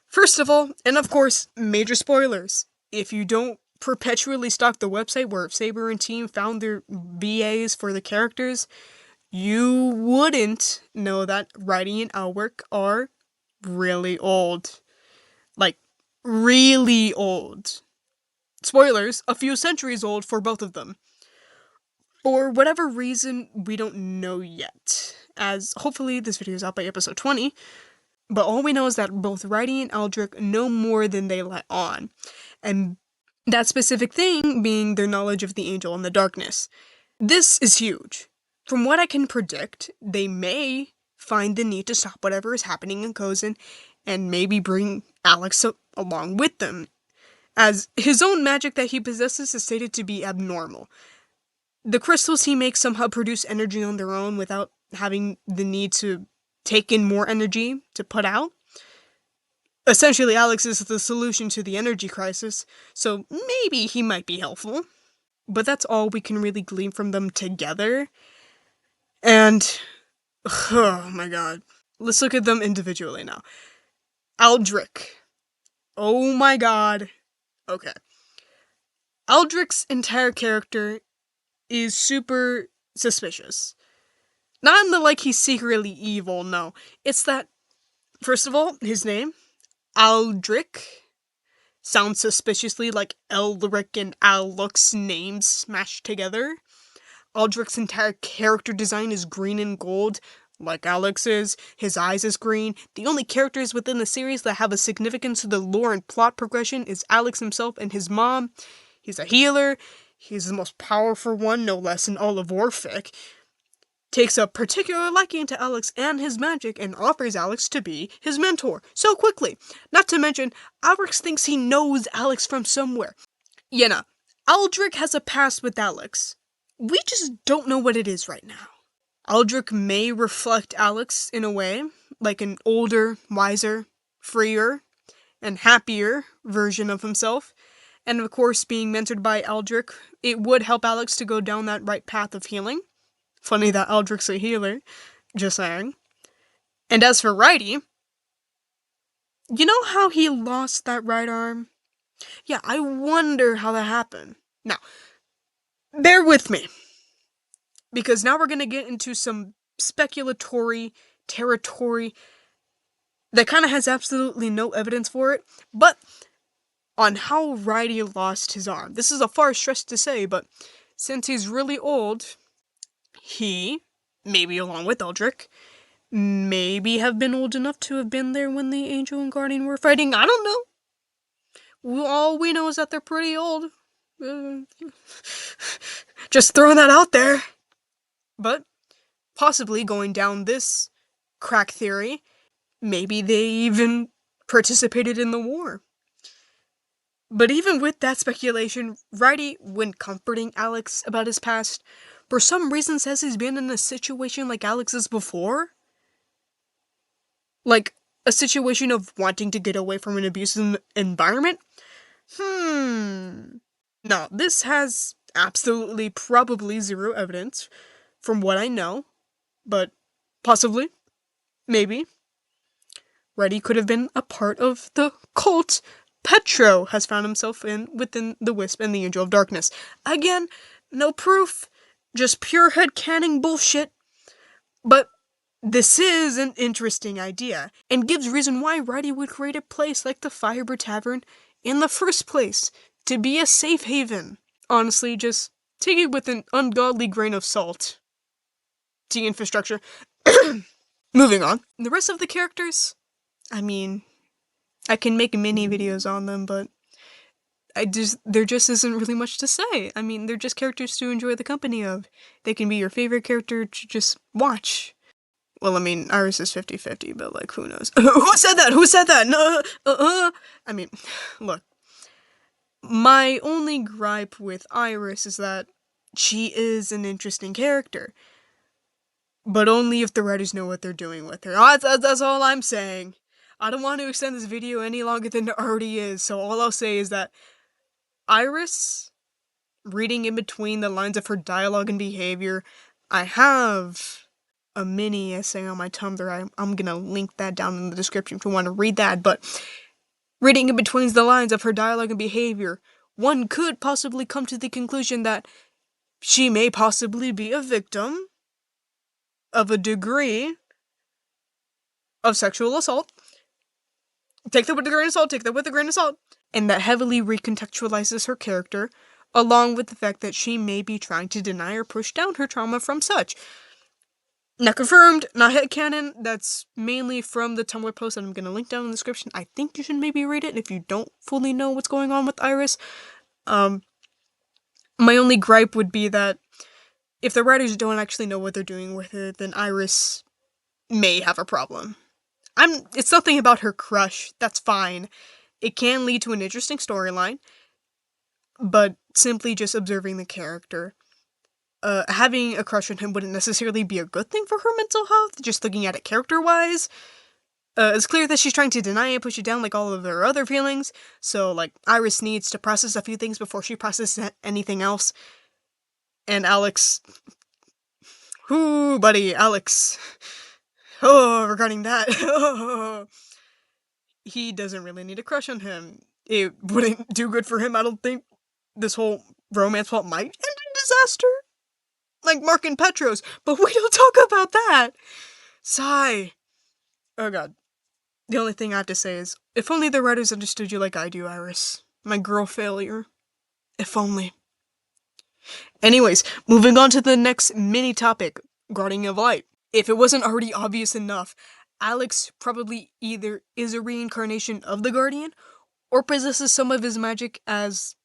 Speaker 1: First of all, and of course, major spoilers. If you don't perpetually stalk the website where Saber and team found their VAs for the characters, you wouldn't know that writing and Elric are really old. Like, really old. Spoilers, a few centuries old for both of them. For whatever reason, we don't know yet, as hopefully this video is out by episode 20, but all we know is that both Ridey and Aldrich know more than they let on, and that specific thing being their knowledge of the angel and the darkness. This is huge. From what I can predict, they may find the need to stop whatever is happening in Kozin and maybe bring Alux along with them, as his own magic that he possesses is stated to be abnormal. The crystals he makes somehow produce energy on their own without having the need to take in more energy to put out. Essentially, Alux is the solution to the energy crisis, so maybe he might be helpful. But that's all we can really glean from them together. And, oh my god. Let's look at them individually now. Aldrich. Oh my god. Okay. Aldrich's entire character is super suspicious. Not in the like he's secretly evil, no. It's that, first of all, his name, Aldrich, sounds suspiciously like Elric and Alux names smashed together. Aldrich's entire character design is green and gold, like Alux's. His eyes is green. The only characters within the series that have a significance to the lore and plot progression is Alux himself and his mom. He's a healer. He's the most powerful one, no less, in all of Orphic. Takes a particular liking to Alux and his magic and offers Alux to be his mentor so quickly. Not to mention, Alux thinks he knows Alux from somewhere. Yenna, Aldrich has a past with Alux. We just don't know what it is right now. Aldrich may reflect Alux in a way, like an older, wiser, freer, and happier version of himself. And of course, being mentored by Aldrich, it would help Alux to go down that right path of healing. Funny that Aldrich's a healer, just saying. And as for Ridey, you know how he lost that right arm? Yeah, I wonder how that happened. Now, bear with me, because now we're going to get into some speculatory territory that kind of has absolutely no evidence for it, but on how Ridey lost his arm. This is a far stretch to say, but since he's really old, he, maybe along with Aldrich, maybe have been old enough to have been there when the Angel and Guardian were fighting. I don't know. All we know is that they're pretty old. Just throwing that out there. But possibly going down this crack theory, maybe they even participated in the war. But even with that speculation, Ridey, when comforting Alux about his past, for some reason says he's been in a situation like Alux's before. Like, a situation of wanting to get away from an abusive environment? No, this has absolutely probably zero evidence, from what I know, but possibly, maybe, Ridey could have been a part of the cult Petro has found himself in within the Wisp and the Angel of Darkness. Again, no proof, just pure headcanon bullshit, but this is an interesting idea, and gives reason why Ridey would create a place like the Firebird Tavern in the first place, to be a safe haven. Honestly, just take it with an ungodly grain of salt. T infrastructure. Moving on. The rest of the characters, I mean, I can make mini videos on them, but there just isn't really much to say. I mean, they're just characters to enjoy the company of. They can be your favorite character to just watch. Well, I mean, Iris is 50-50, but, like, who knows? Who said that? Who said that? No, I mean, look. My only gripe with Iris is that she is an interesting character. But only if the writers know what they're doing with her. That's all I'm saying. I don't want to extend this video any longer than it already is, so all I'll say is that Iris, reading in between the lines of her dialogue and behavior, I have a mini essay on my Tumblr. I'm gonna link that down in the description if you want to read that, but reading in between the lines of her dialogue and behavior, one could possibly come to the conclusion that she may possibly be a victim of a degree of sexual assault. Take that with a grain of salt, take that with a grain of salt. And that heavily recontextualizes her character, along with the fact that she may be trying to deny or push down her trauma from such. Not confirmed, not headcanon. That's mainly from the Tumblr post that I'm going to link down in the description. I think you should maybe read it if you don't fully know what's going on with Iris. My only gripe would be that if the writers don't actually know what they're doing with her, then Iris may have a problem. It's nothing about her crush. That's fine. It can lead to an interesting storyline, but simply just observing the character. Having a crush on him wouldn't necessarily be a good thing for her mental health, just looking at it character-wise. It's clear that she's trying to deny and push it down like all of her other feelings, so, like, Iris needs to process a few things before she processes anything else. And Alux... Ooh, buddy, Alux... Oh, regarding that... he doesn't really need a crush on him. It wouldn't do good for him, I don't think. This whole romance plot might end in disaster. Like Mark and Petros, but we don't talk about that. Sigh. Oh god. The only thing I have to say is, if only the writers understood you like I do, Iris. My girl failure. If only. Anyways, moving on to the next mini topic, Guardian of Light. If it wasn't already obvious enough, Alux probably either is a reincarnation of the Guardian, or possesses some of his magic as,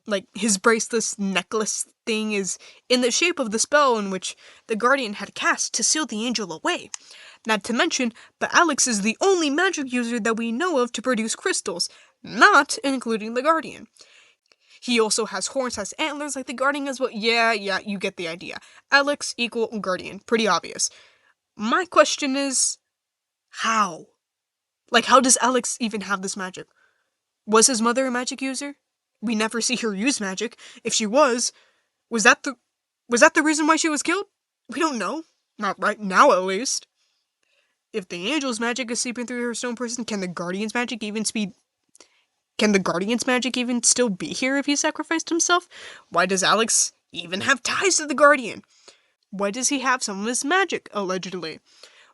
Speaker 1: like, his braceless necklace thing is in the shape of the spell in which the Guardian had cast to seal the angel away. Not to mention, but Alux is the only magic user that we know of to produce crystals, not including the Guardian. He also has horns, has antlers like the Guardian as well. Yeah, you get the idea. Alux equal Guardian. Pretty obvious. My question is, how? Like, how does Alux even have this magic? Was his mother a magic user? We never see her use magic. If she was that the reason why she was killed? We don't know. Not right now, at least. If the angel's magic is seeping through her stone person, can the Guardian's magic even still be here if he sacrificed himself? Why does Alux even have ties to the Guardian? Why does he have some of his magic, allegedly?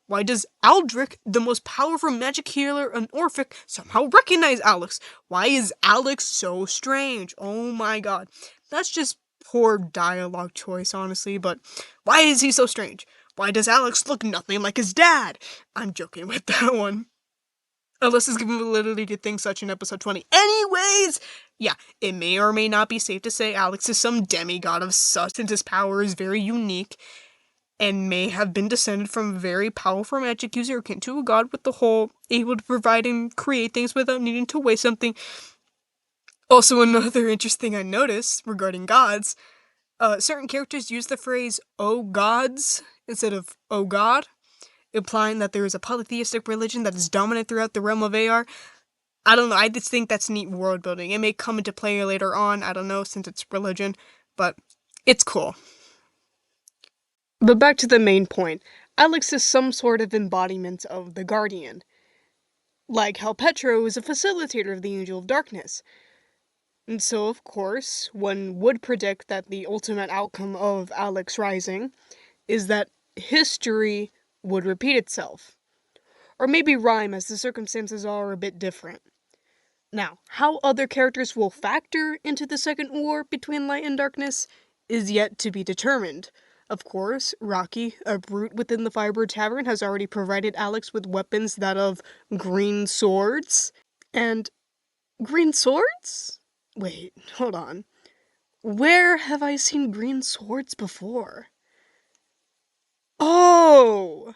Speaker 1: Why does Aldrich, the most powerful magic healer on Orphic, somehow recognize Alux? Why is Alux so strange? Oh my god. That's just poor dialogue choice, honestly, but why is he so strange? Why does Alux look nothing like his dad? I'm joking with that one. Unless it's given validity to think such in episode 20. Anyways! Yeah, it may or may not be safe to say Alux is some demigod of such, since his power is very unique, and may have been descended from a very powerful magic user akin to a god with the whole able to provide and create things without needing to waste something. Also, another interesting thing I noticed regarding gods, certain characters use the phrase, "oh gods," instead of "oh god," implying that there is a polytheistic religion that is dominant throughout the realm of AR. I don't know, I just think that's neat world building. It may come into play later on, I don't know, since it's religion, but it's cool. But back to the main point, Alux is some sort of embodiment of the Guardian. Like how Petro is a facilitator of the Angel of Darkness. And so, of course, one would predict that the ultimate outcome of Alux Rising is that history would repeat itself. Or maybe rhyme, as the circumstances are a bit different. Now, how other characters will factor into the second war between light and darkness is yet to be determined. Of course, Rocky, a brute within the Firebird Tavern, has already provided Alux with weapons that of green swords. And green swords? Wait, hold on. Where have I seen green swords before? Oh!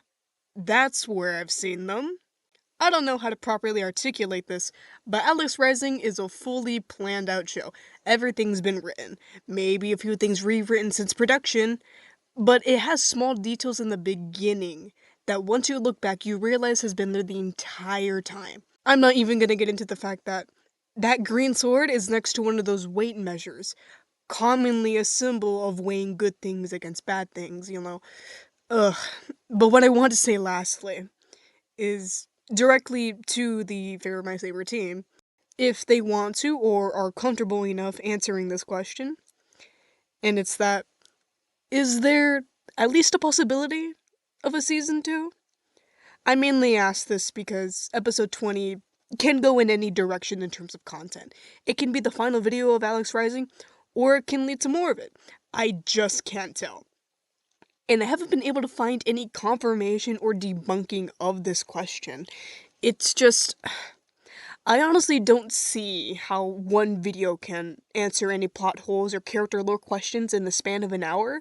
Speaker 1: That's where I've seen them. I don't know how to properly articulate this, but Alux Rising is a fully planned out show. Everything's been written. Maybe a few things rewritten since production, but it has small details in the beginning that once you look back, you realize has been there the entire time. I'm not even gonna get into the fact that that green sword is next to one of those weight measures, commonly a symbol of weighing good things against bad things, you know. Ugh. But what I want to say lastly is directly to the Favorite My Saber team, if they want to or are comfortable enough answering this question. And it's that, is there at least a possibility of a season 2? I mainly ask this because episode 20 can go in any direction in terms of content. It can be the final video of Alux Rising, or it can lead to more of it. I just can't tell. And I haven't been able to find any confirmation or debunking of this question. It's just, I honestly don't see how one video can answer any plot holes or character lore questions in the span of an hour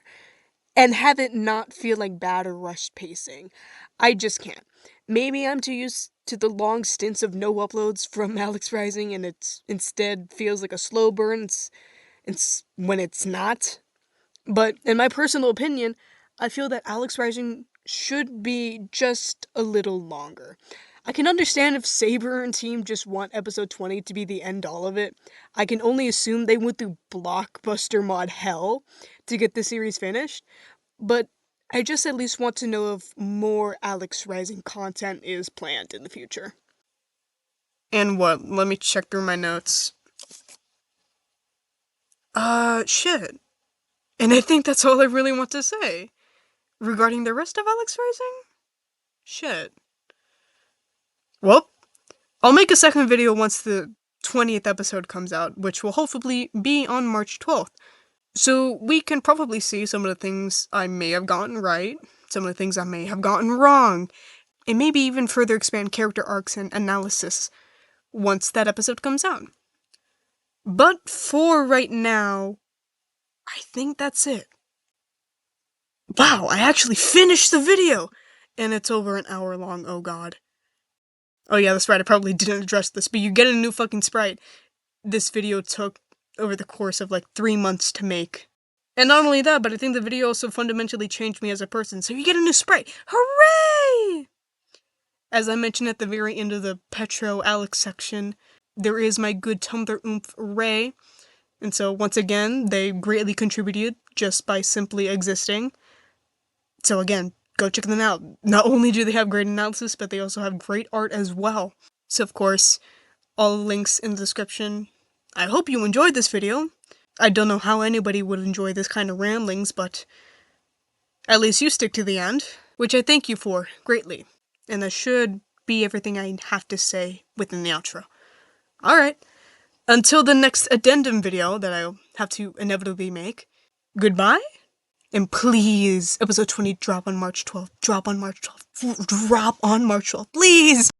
Speaker 1: and have it not feel like bad or rushed pacing. I just can't. Maybe I'm too used to the long stints of no uploads from Alux Rising and it instead feels like a slow burn when it's not. But in my personal opinion, I feel that Alux Rising should be just a little longer. I can understand if Saber and team just want episode 20 to be the end all of it. I can only assume they went through blockbuster mod hell to get the series finished, but I just at least want to know if more Alux Rising content is planned in the future. And what? Let me check through my notes. Shit. And I think that's all I really want to say. Regarding the rest of Alux Rising? Shit. Well, I'll make a second video once the 20th episode comes out, which will hopefully be on March 12th. So we can probably see some of the things I may have gotten right, some of the things I may have gotten wrong, and maybe even further expand character arcs and analysis once that episode comes out. But for right now, I think that's it. Wow, I actually finished the video! And it's over an hour long, oh god. Oh yeah, that's right, I probably didn't address this, but you get a new fucking sprite. This video took over the course of like 3 months to make. And not only that, but I think the video also fundamentally changed me as a person, so you get a new sprite. Hooray! As I mentioned at the very end of the Petro Alex section, there is my good Tumblr oomph Ray. And so once again, they greatly contributed just by simply existing. So again, go check them out. Not only do they have great analysis, but they also have great art as well. So of course, all the links in the description. I hope you enjoyed this video. I don't know how anybody would enjoy this kind of ramblings, but at least you stick to the end, which I thank you for greatly. And that should be everything I have to say within the outro. Alright, until the next addendum video that I'll have to inevitably make, goodbye? And please, episode 20 drop on March 12th. Drop on March 12th. Drop on March 12th, please!